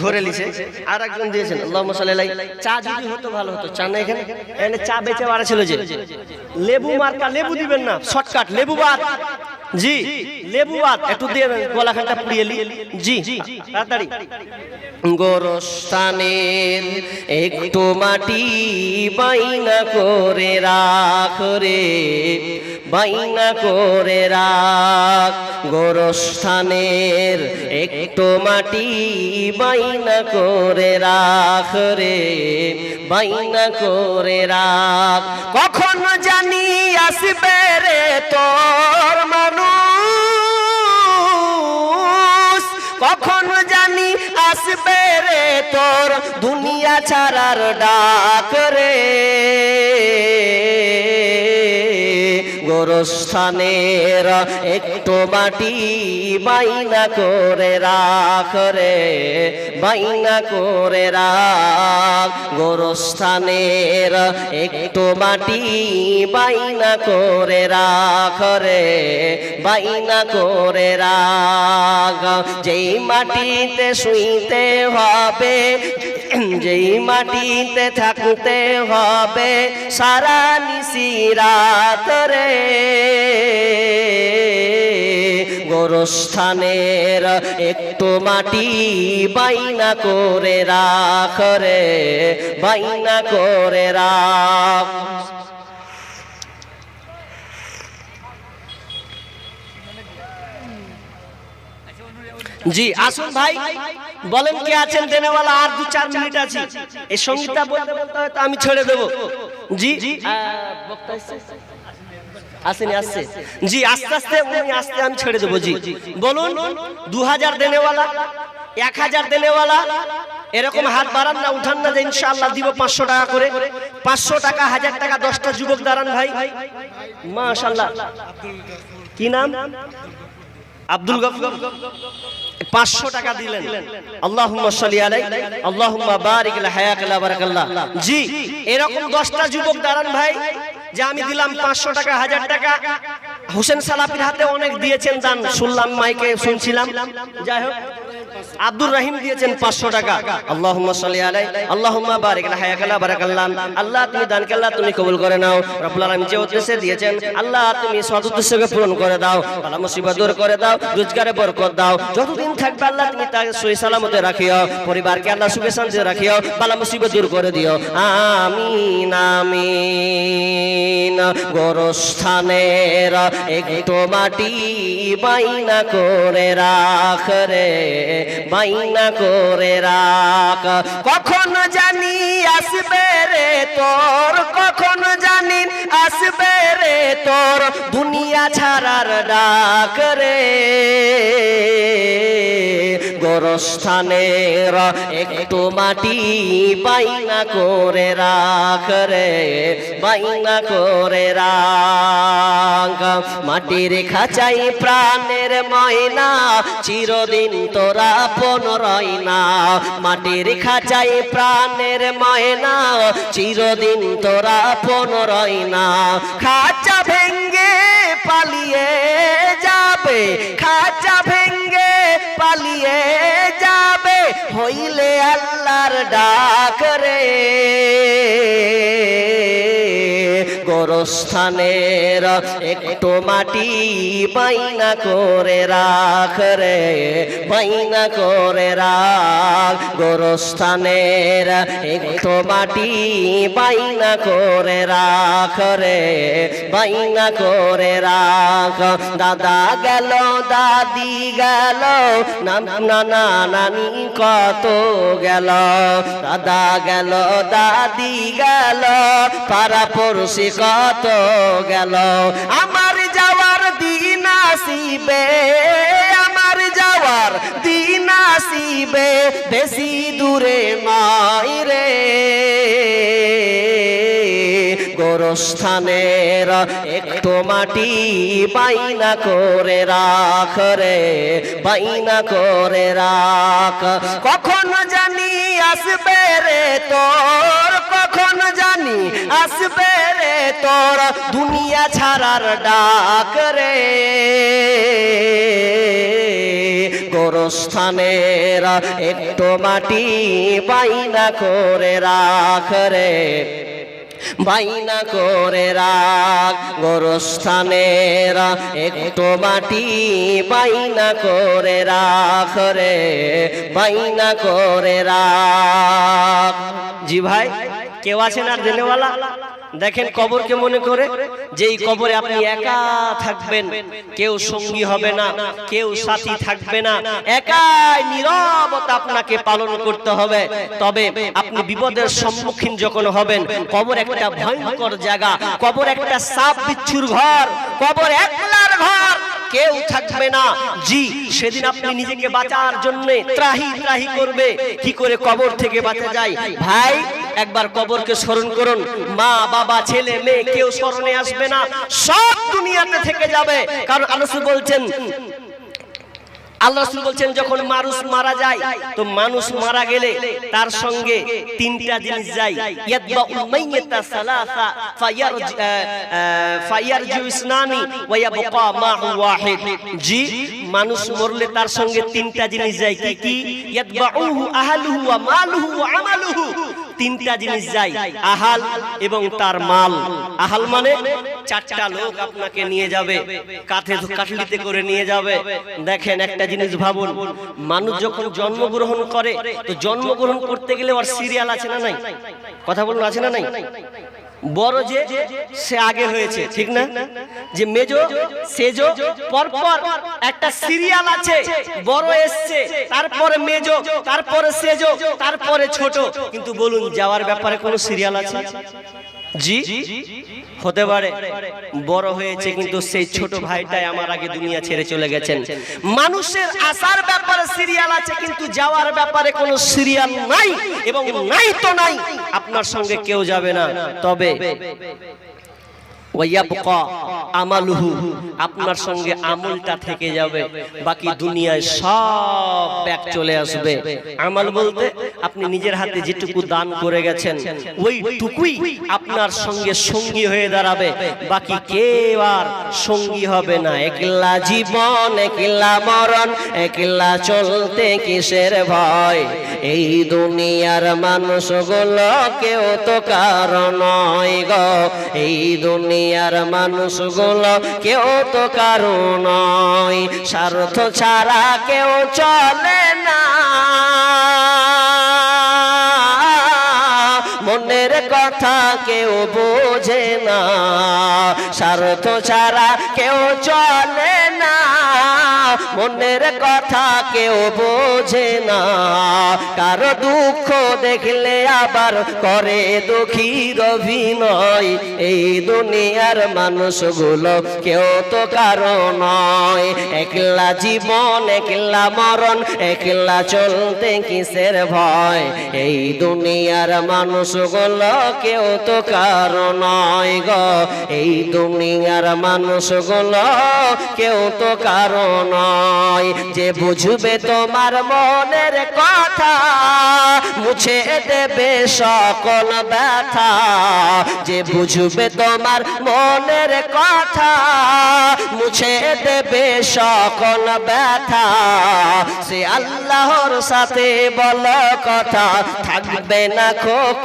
ধরে লিছে। আর একজন দিয়েছেন আল্লাহুম্মা সাল্লি আলাইহি। চা যদি হতো ভালো হতো। চা না এখানে, এখানে চা বেচে বাড়া ছিল যে। লেবু মার্কা, লেবু দিবেন না, শর্টকাট লেবু বাদ। জি, লেবু বাদ একটু দিয়ে গলা খানটা পুড়িয়ে লি। জি, তাড়াতাড়ি। গোরস্থানের একটু মাটি বাইনা করে রাখ রে, বাইনা করে রাখ। গোরস্থানের একটু মাটি বাইনা করে রাখ রে, বাইনা করে রাখ। কখন জানি আসবে রে তোর মানুষ, কখন জানি আসবে রে তোর দুনিয়া ছাড়ার ডাক রে। গোরস্থানের একটু মাটি বাইনা করে রাখ রে, বাইনা করে রাখ। গোরস্থানের একটু মাটি বাইনা করে রাখ রে, বাইনা করে রাখ। যেই মাটিতে শুইতে হবে, যেই মাটিতে থাকতে হবে সারা নিশি রাত রে। গোরস্থানের একটু মাটি বাইনা করে রাখ রে, বাইনা করে রাখ। জি, আসুন ভাই, বলেন কে আছেন দেনেওয়ালা? আর 2-4 মিনিট আছে। এই সঙ্গীতটা বলতে বলতে হয়তো আমি ছেড়ে দেব। জি, বক্তা আসেনি, আসছে। জি, আস্তে আস্তে উনি আসতে আমি ছেড়ে দেবো। জি বলুন। 2000 দেনেওয়ালা, 1000 দেনেওয়ালা, এরকম হাত বাড়ান না, উঠান না যে ইনশাআল্লাহ দিব 500 টাকা করে। 500 টাকা, 1000 টাকা, 10টা যুবক দাঁড়ান ভাই। মাশাআল্লাহ। কি নাম? আব্দুল গফুর। 500 টাকা দিলেন। আল্লাহুম্মা সাল্লি আলাইহি, আল্লাহুম্মা বারিক লা হায়াকাল্লাহ বারাকাল্লাহ। জি, এরকম 10টা যুবক দাঁড়ান ভাই, যে আমি দিলাম 500 টাকা, 1000 টাকা। হোসেন সালাফির হাতে অনেক দিয়েছেন দান, শুনলাম, মাইকে শুনছিলাম। যাই হোক, আব্দুর রহিম দিয়েছেন 500 টাকা। আল্লাহুম্মা সাল্লি আলাইহি, আল্লাহুম্মা বারিক লা হায়াকাল্লাহ বারাকাল্লাহ। আল্লাহ তুমি দানকে আল্লাহ তুমি কবুল করে নাও। রব্বুল আলামিন যে উদ্দেশ্যে দিয়েছেন আল্লাহ তুমি সৎ উদ্দেশ্যকে পূরণ করে দাও। বালা মুসিবত দূর করে দাও, রোজগারে বরকত দাও। যতদিন থাকবে আল্লাহ তুমি তাকে সহি সালামতে রাখিও, পরিবারকে আল্লাহ সুখে শান্তিতে রাখিও, বালা মুসিবত দূর করে দিও। আমিন আমিন। গোরস্থানের একটু মাটি বাইনা করে রাখ রে, বাইনা করে রাখ। কখন জানি আসবে রে তোর, কখন জানি আসবে রে তোর দুনিয়া ছাড়ার ডাক রে। গোরস্থানের একটু মাটি বাইনা করে রাখ রে, বাইনা করে রাখ। মাটির খাঁচাই প্রাণের ময়না, চিরদিন তোরা আপন রই না। মাটির খাঁচাই প্রাণের ময়না, চিরদিন তোরা আপন রই না। খাঁচা ভেঙ্গে পালিয়ে যাবে, খাঁচা ভেঙ্গে পালিয়ে যাবে, হইলে আল্লাহর ডাক রে। গোরস্থানের একটু মাটি বাইনা করে রাখ রে, বাইনা করে রাখ। গোরস্থানের একটু মাটি বাইনা করে রাখ রে, বাইনা করে রাখ। দাদা গেল, দাদি গেল, নানা নানি কত গেল। দাদা গেল, দাদি গেল, পাড়া পড়শি কত গেল। আমার যাওয়ার দিন আসিবে, আমার যাওয়ার দিন আসিবে, বেশি দূরে নয় রে। গোরস্থানের একটু মাটি বাইনা করে রাখ রে, বাইনা করে রাখ। কখন জানি আসবে রে তোর, কখন জানি আসবে রে তোর দুনিয়া ছাড়ার ডাক রে। গোরস্থানের একটু মাটি বাইনা করে রাখ রে, বাইনা করে রাখ। গোরস্থানের একটু মাটি বাইনা করে রাখ রে, বাইনা করে রাখ। জি ভাই, কেউ আছেন আর দেনেওয়ালা? দেখেন কবরকে মনে করে যে এই কবরে আপনি একা থাকবেন, কেউ সঙ্গী হবে না, কেউ সাথী থাকবে না, একাই নীরবতা আপনাকে পালন করতে হবে। তবে আপনি বিপদের সম্মুখীন যখন হবেন, কবর একটা ভয়ঙ্কর জায়গা, কবর একটা সাপ বিচ্ছুর ঘর, কবর একলার ঘর, কেউ থাকবে না। জি, সেদিন আপনি নিজেকে বাঁচার জন্য ত্রাহি ত্রাহি করবে, কি করে কবর থেকে বাঁচা যায়। ভাই একবার কবরকে স্মরণ করুন। মা বাবা ছেলে মেয়ে কেউ স্মরণে আসবে না, সব দুনিয়াতে থেকে যাবে। কারণ আল্লাহ বলছেন, আল্লাহ রাসূল বলছেন যখন মানুষ মারা যায়, তো মানুষ মারা গেলে তার সঙ্গে তিনটা জিনিস যায়। ইয়াতবাউল মাইয়াতা সালাসা ফায়ারজু ইসনানি ওয়া ইয়াবকা মাহু ওয়াহিদ। জি, মানুষ মরলে তার সঙ্গে তিনটা জিনিস যায়। কি কি? ইয়াতবাউহু আহলুহু ওয়া মালুহু ওয়া আমালুহু। তিনটা জিনিস যায়, আহাল এবং তার মাল। আহাল মানে চারটা লোক আপনাকে নিয়ে যাবে, কাঠলিতে করে নিয়ে যাবে। দেখেন একটা জিনিস ভাবুন, মানুষ যখন জন্মগ্রহণ করে, তো জন্মগ্রহণ করতে গেলে ওর সিরিয়াল আছে না নাই? কথা বলুন, আছে না নাই? বড় যে সে আগে হয়েছে, ঠিক না? যে মেজো সেজো, পরপর একটা সিরিয়াল আছে। বড় এসছে, তারপরে মেজো, তারপরে সেজো, তারপরে ছোট। কিন্তু বলুন, যাওয়ার ব্যাপারে কোনো সিরিয়াল আছে? জি, হতে পারে বড় হয়েছে কিন্তু সেই ছোট ভাইটাই আমার আগে দুনিয়া ছেড়ে চলে গেছেন। মানুষের আসার ব্যাপারে সিরিয়াল আছে, কিন্তু যাওয়ার ব্যাপারে কোনো সিরিয়াল নাই, এবং নাই তো নাই, আপনার সঙ্গে কেউ যাবে না। তবে ওয়ায়াবকা আমালুহু, আপনার সঙ্গে আমলটা থেকে যাবে। বাকি দুনিয়ায় সব ব্যাক চলে আসবে। আমল বলতে আপনি নিজের হাতে যেটুকু দান করে গেছেন, ওইটুকুই আপনার সঙ্গে সঙ্গী হয়ে দাঁড়াবে। বাকি কেউ আর সঙ্গী হবে না। একলা জীবন, একলা মরণ, একলা চলতে কিসের ভয়। এই দুনিয়ার মানুষগুলো কেউ তো কারণ নয় গো, এই দুনিয়া আর মানুষগুলো কেউ তো কারো নয়। স্বার্থ ছাড়া কেউ চলে না, মনের কথা কেউ বোঝে না। স্বার্থ ছাড়া কেউ চলে না, মনের কথা কেউ বোঝে না। কারো দুঃখ দেখলে আবার করে দুঃখীর অভিনয়। এই দুনিয়ার মানুষগুলো কেউ তো কারো নয়। একলা জীবন, একলা মরণ, একলা চলতে কিসের ভয়। এই দুনিয়ার মানুষগুলো কেউ তো কারো নয় গো, এই দুনিয়ার মানুষগুলো কেউ তো কারো নয়। যে বুঝবে তোমার মনের কথা, মুছে দেবে সকল ব্যথা। যে বুঝবে তোমার মনের কথা, মুছে দেবে সকল ব্যথা। সে আল্লাহর সাথে বলো কথা, থাকবে না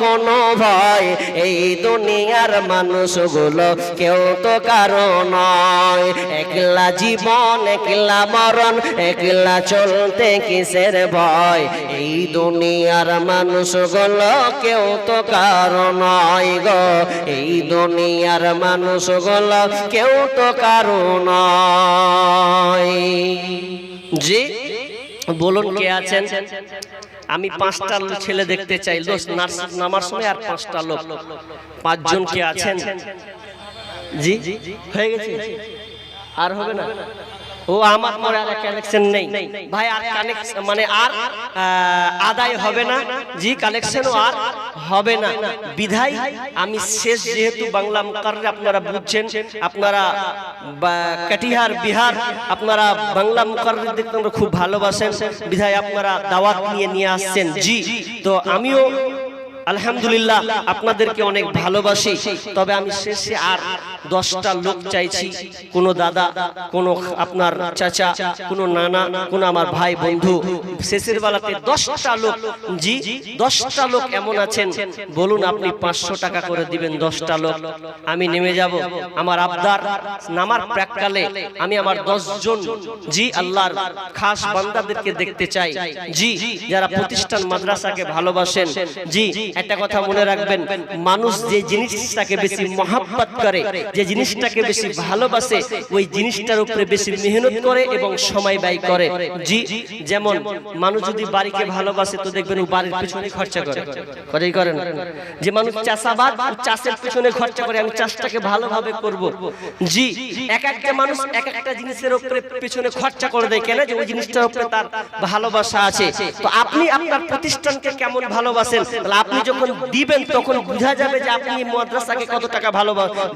কোনো ভয়। এই দুনিয়ার মানুষগুলো কেউ তো কারো নয়। একলা জীবন, একলা মরণ, একলা চলতে কিসের ভয়। এই দুনিয়ার মানুষগুলো কেউ তো কারো নয় গো, এই দুনিয়ার মানুষগুলো কেউ তো কারো নয়। জি, বলুন কে আছেন? আমি 5টা ছেলে দেখতে চাই, নামার সময় আর 5টা লোক। 5 জন কে আছেন? জি, হয়ে গেছে। আর হবে না? ও আমার পরে আর কালেকশন নেই ভাই, আর কালেকশন মানে আর আদায় হবে না, জি কালেকশনও আর হবে না। বিধায় আমি শেষ, যেহেতু বাংলা মুকাররর আপনারা বুঝছেন, আপনারা কাটিহার বিহার আপনারা বাংলা মুকাররর দেখতে আমরা খুব ভালোবাসেন, বিধায় আপনারা দাওয়াত নিয়ে আসছেন। জি, তো আমিও আলহামদুলিল্লাহ আপনাদেরকে অনেক ভালোবাসি। তবে আমি শেষে আর 10টা লোক চাইছি, কোন দাদা, কোন আপনার চাচা, কোন নানা, কোন আমার ভাই বন্ধু, শেষের বেলাতে 10টা লোক, জি 10টা লোক এমন আছেন, বলুন আপনি 500 টাকা করে দিবেন 10টা লোক, আমি নেমে যাব। আমার আবদার, নামার প্রাককালে আমি আমার 10 জন জি আল্লাহর খাস বান্দাদেরকে দেখতে চাই, জি যারা প্রতিষ্ঠান মাদ্রাসাকে ভালোবাসেন। জি একটা কথা মনে রাখবেন, মানুষ যে জিনিসটাকে বেশি মহাব্বত করে, যে জিনিসটাকে বেশি ভালোবাসে, ওই জিনিসটার উপরে বেশি মেহনত করে এবং সময় ব্যয় করে। জি যেমন মানুষ যদি বাড়িকে ভালোবাসে তো দেখবেন ও বাড়ির পিছনে খরচা করে, করেই করেন। যে মানুষ চাষাবাদ, চাষের পিছনে খরচা করে, আমি চাষটাকে ভালোভাবে করব। জি এক একটা মানুষ এক একটা জিনিসের উপরে পিছনে খরচা করে দেয়, কেন? যে ওই জিনিসটার উপরে তার ভালোবাসা আছে। তো আপনি আপনার প্রতিষ্ঠানকে কেমন ভালোবাসেন, তাহলে আপনি যখন দিবেন তখন বোঝা যাবে যে আপনি মাদ্রাসাকে কত টাকা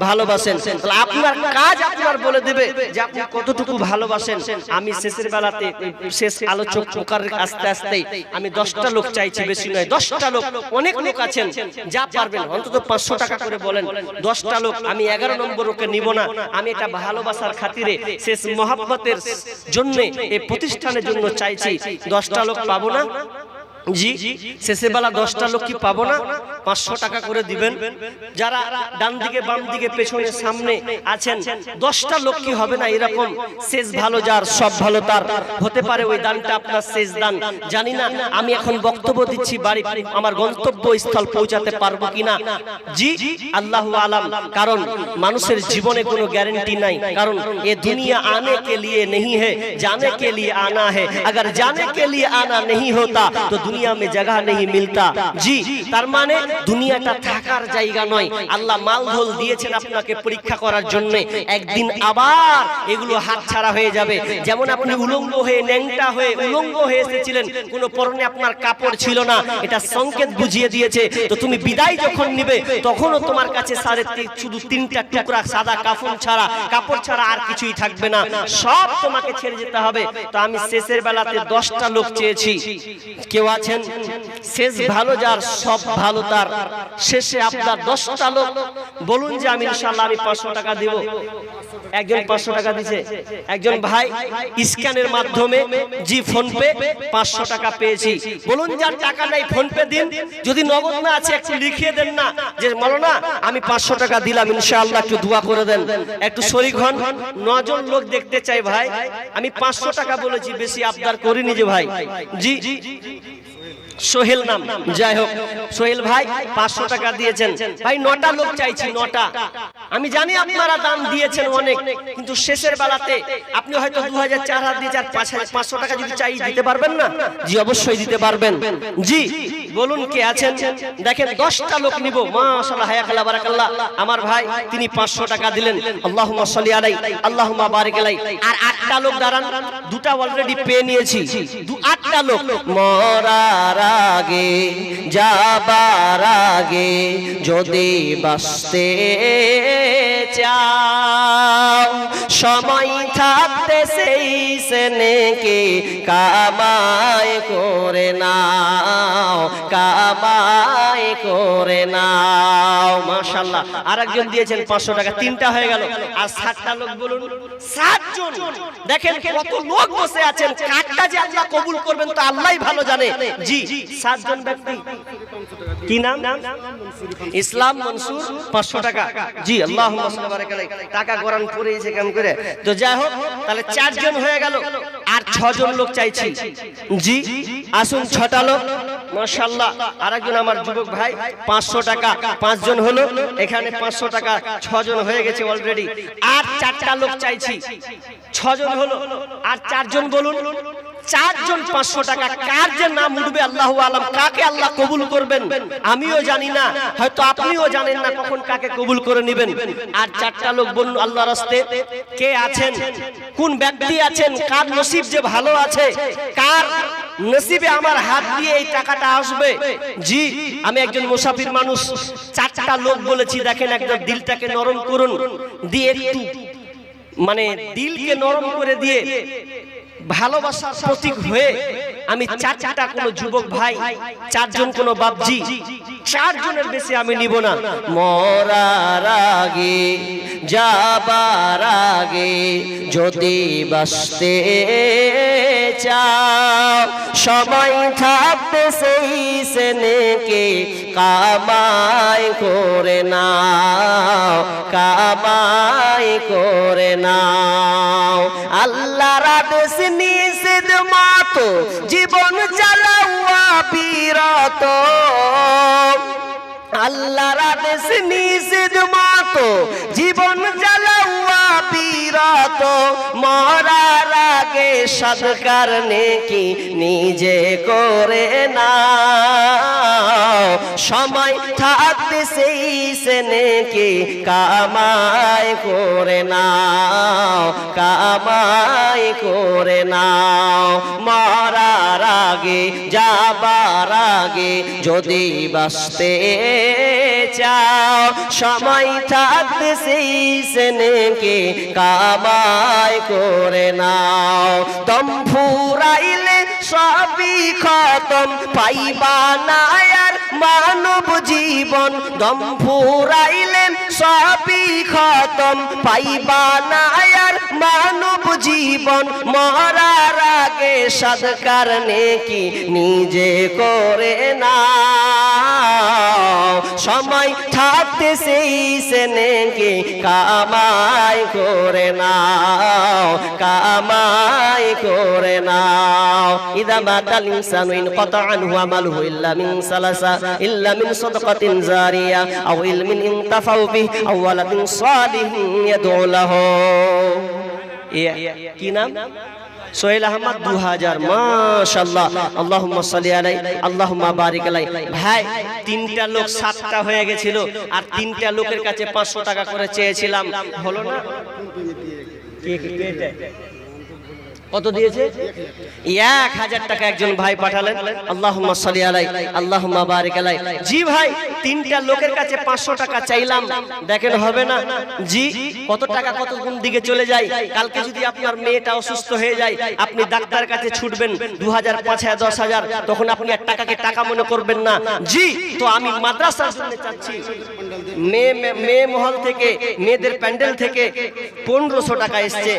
ভালোবাসেন। তাহলে আপনার কাজ আপনার বলে দেবে যে আপনি কতটুকু ভালোবাসেন। আমি শেষের বেলাতে, শেষ আলোচক মুকাররর আস্তে আস্তে আমি 10টা লোক চাইছি, বেশি নয় 10টা লোক। অনেক লোক আছেন, যা পারবেন অন্তত 500 টাকা করে বলেন। 10টা লোক, আমি 11 নম্বর ওকে নিব না, আমি এটা ভালোবাসার খাতিরে শেষ মহব্বতের জন্য, এই প্রতিষ্ঠানের জন্য চাইছি। 10টা লোক পাবো না? জি শেষে বেলা 10টা লোক কি পাবো না? 500 টাকা করে দিবেন। যারা ডান দিকে বাম দিকে পেছনে সামনে আছেন, 10টা লোক কি হবে না এরকম? শেষ ভালো যার সব ভালো তার, হতে পারে ওই দানটা আপনার শেষ দান। জানি না আমি এখন বক্তব্য দিচ্ছি, বাড়ি আমার গন্তব্যস্থল পৌঁছাতে পারবো কিনা, জি আল্লাহু আলাম। কারণ মানুষের জীবনে কোনো গ্যারান্টি নাই, কারণ এ দুনিয়া आने के लिए नहीं है, जाने के लिए आना है। अगर जाने के लिए आना नहीं होता तो दुनिया में जगह नहीं मिलता। जी তার মানে দুনিয়াটা থাকার জায়গা নয়। আল্লাহ মালধল দিয়েছেন আপনাকে পরীক্ষা করার জন্য, একদিন আবার এগুলো হাতছাড়া হয়ে যাবে। যেমন আপনি উলঙ্গ হয়ে, ন্যাংটা হয়ে, উলঙ্গ হয়ে এসেছিলেন, কোনো পরনে আপনার কাপড় ছিল না, এটা সংকেত বুঝিয়ে দিয়েছে। তো তুমি বিদায় যখন নিবে তখনও তোমার কাছে শুধু 3টা টুকরা সাদা কাপড় ছাড়া আর কিছুই থাকবে না, সব তোমাকে ছেড়ে যেতে হবে। তো আমি শেষের বেলাতে 10টা লোক চেয়েছি। কেউ আছেন শেষ ভালো যার সব ভালো তার, শেষে আপনার 10টা লোক বলুন যে আমি ইনশাআল্লাহ আমি 500 টাকা দিব। একজন 500 টাকা দিয়েছে, একজন ভাই স্ক্যানের মাধ্যমে, জি ফোন পে 500 টাকা পেয়েছি। বলুন যার টাকা নাই ফোন পে দিন, যদি নগদ না আছে একটু লিখিয়ে দেন না যে মাওলানা আমি 500 টাকা দিলাম, ইনশাআল্লাহ একটু দোয়া করে দেন। একটু শরীক হন, 9 জন লোক দেখতে চাই ভাই। আমি 500 টাকা বলেছি, বেশি আবদার করিনি যে ভাই। জি সোহেল নাম, যাই হোক সোহেল ভাই 500 টাকা দিয়েছেন। ভাই 9টা লোক চাইছি, 9টা। আমি জানি আপনারা দান দিয়েছেন অনেক, কিন্তু শেষের বেলাতে আপনি হয়তো 2000 4000 দিয়ে 500 টাকা যদি চাই দিতে পারবেন না? জি অবশ্যই দিতে পারবেন। জি বলুন কে আছেন? দেখেন 10টা লোক নিব, মাশাআল্লাহ হায়াকাল্লাহ বারাকাল্লাহ। আমার ভাই তিনি 500 টাকা দিলেন, আল্লাহুম্মা সাল্লি আলাইহি আল্লাহুম্মা বারিক আলাইহি। আর 8টা লোক দাঁড়ান, 2টা অলরেডি পেয়ে নিয়েছি। 8টা লোক মরার আগে, যাবার আগে যদি বাঁচতে চাও, সময় থাকতে সেই সেনেকে কামাই করে নাও, কামাই করে নাও। মাশাআল্লাহ। আরেকজন দিয়েছেন 500 টাকা, 3টা হয়ে গেল। আর 7টা লোক বলুন, 7 জন। দেখেন কত লোক বসে আছেন, কারটা যে আল্লাহ কবুল করবেন তো আল্লাহই ভালো জানে। জি 7 জন ব্যক্তি, কি নাম? ইসলাম মনসুর 500 টাকা। জি আল্লাহুম্মা সাল্লি বারাক আলাইহি। টাকা কোরআন পড়েছে কেমন করে? তো যাই হোক, তাহলে 4 জন হয়ে গেল, আর 6 জন লোক চাইছি। জি আসুন 6টা লোক, মাশাআল্লাহ। আরেকজন আমার যুবক ভাই 500 টাকা, 5 জন হলো, এখানে 500 টাকা 6 জন হয়ে গেছে অলরেডি। আর 4টা লোক চাইছি, 6 জন হলো, আর 4 জন বলুন, চারজন 500 টাকা। কার যে নাম উঠবে আল্লাহু আলাম, কাকে আল্লাহ কবুল করবেন আমিও জানি না, হয়তো আপনিও জানেন না কখন কাকে কবুল করে নেবেন। আর 4টা লোক বলুন আল্লাহর রাস্তে কে আছেন, কোন ব্যক্তি আছেন, কার নসিব যে ভালো আছে, কার নসিবে আমার হাত দিয়ে এই টাকাটা আসবে। জি আমি একজন মুসাফির মানুষ, 4টা লোক বলেছি, দেখেন একদম দিলটাকে নরম করুন, দিয়ে একটু মানে দিলকে নরম করে দিয়ে ভালোবাসার প্রতীক হয়ে আমি 4টা কোনো যুবক ভাই, 4জন কোনো বাপজি, 4 জনের বেশি আমি নিব না। মরার আগে যাবার আগে যদি বাঁচতে চাও, সময় থাকতে সেই সেনেকে কামাই করে নাও, কামাই করে নাও। আল্লাহর আদেশ নিষেধ মতো জীবন চালাওয়া বিরত, আল্লাহর আদেশ নিষেধ মতো জীবন চালাওয়া বিরত। মরার আগে সদকার নেকি নিজে করে নাও, সময় থাকতে সেই সে নেকি কামাই করে নাও, কামাই করে নাও। মরার আগে যাবার আগে যদি বাঁচতে চাও, সময় থাকতে সেই সে নেকি কামাই করে নাও। দম ফুরাইলে সবই খতম, পাইবা না আর মানব জীবন। দম ফুরাইলে সবই খতম, পাইবা না আর মানব জীবন। মরার আগে সদকার নেকি নিজে করে নাও, সময় থাকতে সেই সে নেকি কামাই করে নাও, কামাই করে নাও। ইদা মাতাল ইনসানু ইনকাতা আনহু আমালুহু ইল্লা মিন সালাসা, ইল্লা মিন সাদাকাতিন জারিয়া আও ইলমিন ইনতাফাউ বিহি আও ওয়ালাদিন সালিহিন ইয়াদউ লাহু। কি নাম? সোহেল আহমদ 2000। মাশাআল্লাহ, আল্লাহুম্মা সাল্লি আলাইহি আল্লাহুম্মা বারিক আলাইহি। ভাই 3টা লোক 7টা হয়ে গেছিল, আর 3টা লোকের কাছে 500 টাকা করে চেয়েছিলাম, হলো না। কত দিয়েছে? 1000 টাকা একজন ভাই পাঠালেন। আল্লাহুম্মা সাল্লি আলাইহি আল্লাহুম্মা বারিক আলাইহি। জি ভাই 3টা লোকের কাছে 500 টাকা চাইলাম, দেখেন হবে না। জি কত টাকা কত কোন দিকে চলে যায়। কালকে যদি আপনার মেয়েটা অসুস্থ হয়ে যায়, আপনি ডাক্তারের কাছে ছুটবেন 2000 5000 10000, তখন আপনি আর টাকাকে টাকা মনে করবেন না। জি তো আমি মাদ্রাসার জন্য চাচ্ছি, মেয়ে মহল থেকে, মেয়েদের প্যান্ডেল থেকে 1500 টাকা এসেছে,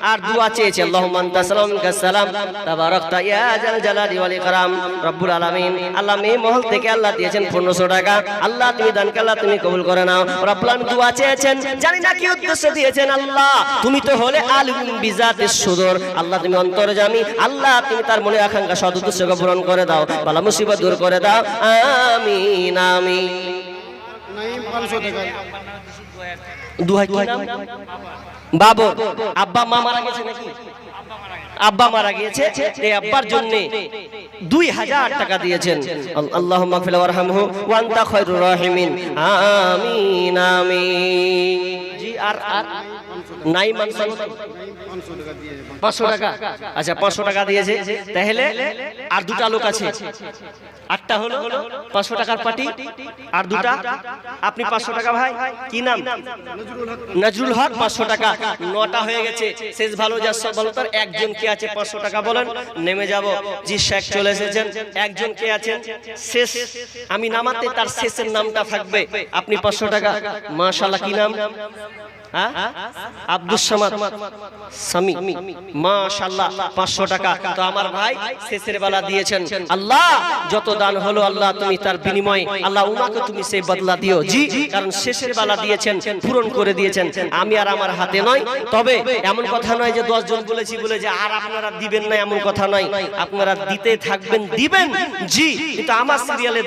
আর দোয়া চেয়েছে আল্লাহুম্মা আনতা সালাম মিনকা সালাম তাবারাকতা ইয়া জাল জালালি ওয়াল ইকরাম রব্বুল আলামিন। আল্লাহ মেয়ে মহল থেকে আল্লাহ দিয়েছেন 1500 টাকা। আল্লাহ তুমি দানকে আল্লাহ তুমি কবুল করে নাও। রব্বুল আলামিন দোয়া চেয়েছেন, জানি না কি উদ্দেশ্যে দিয়েছেন। আল্লাহ তুমি তো হলে আলিম বিজাতিস সুদূর, আল্লাহ তুমি অন্তর্যামী। আল্লাহ তুমি তার মনে আকাঙ্ক্ষা সদ উদ্দেশ্যকে পূরণ করে দাও, বালা মুসিবত দূর করে দাও, আমিন আমিন। নাইম 500 টাকা। দুহাই কি নাম? বাবর। আব্বা মা মারা গেছে নাকি? আব্বা মারা গিয়েছে, এই আব্বার জন্য 2000 টাকা দিয়েছেন। আল্লাহুম্মা গফির ওয়ারহামহু ওয়া আনতা খায়রুর রাহিমিন, আমিন আমিন। জি আর নাই মানসাল 500 টাকা। আচ্ছা 500 টাকা দিয়েছে, তাহলে আর 2টা লোক আছে, 8টা হলো 500 টাকার পার্টি, আর 2টা। আপনি 500 টাকা ভাই, কি নাম? নজরুল হক 500 টাকা। 9টা হয়ে গেছে, শেষ ভালো যার সব ভালো তার। একজন কে আছে 500 টাকা বলেন, নেমে যাব। জি শেখ চলে এসেছেন। একজন কে আছেন শেষ, আমি নামাতে তার শেষের নামটা থাকবে। আপনি 500 টাকা। মাশাআল্লাহ, কি নাম? আব্দুস সামাদ সামি, মাশাআল্লাহ 500 টাকা। তো আমার ভাই শেষের বেলা দিয়েছেন। আল্লাহ যত দান হলো আল্লাহ তুমি তার বিনিময়ে আল্লাহ উনাকে তুমি সেই বদলা দিও। জি কারণ শেষের বেলা দিয়েছেন, পূরণ করে দিয়েছেন। আমি আর আমার হাতে নয়, তবে এমন কথা নয় যে 10 জন বলেছি বলে যে আর আপনারা দিবেন না, এমন কথা নয়। আপনারা দিতে থাকবেন, দিবেন। জি এটা আমার সিরিয়ালে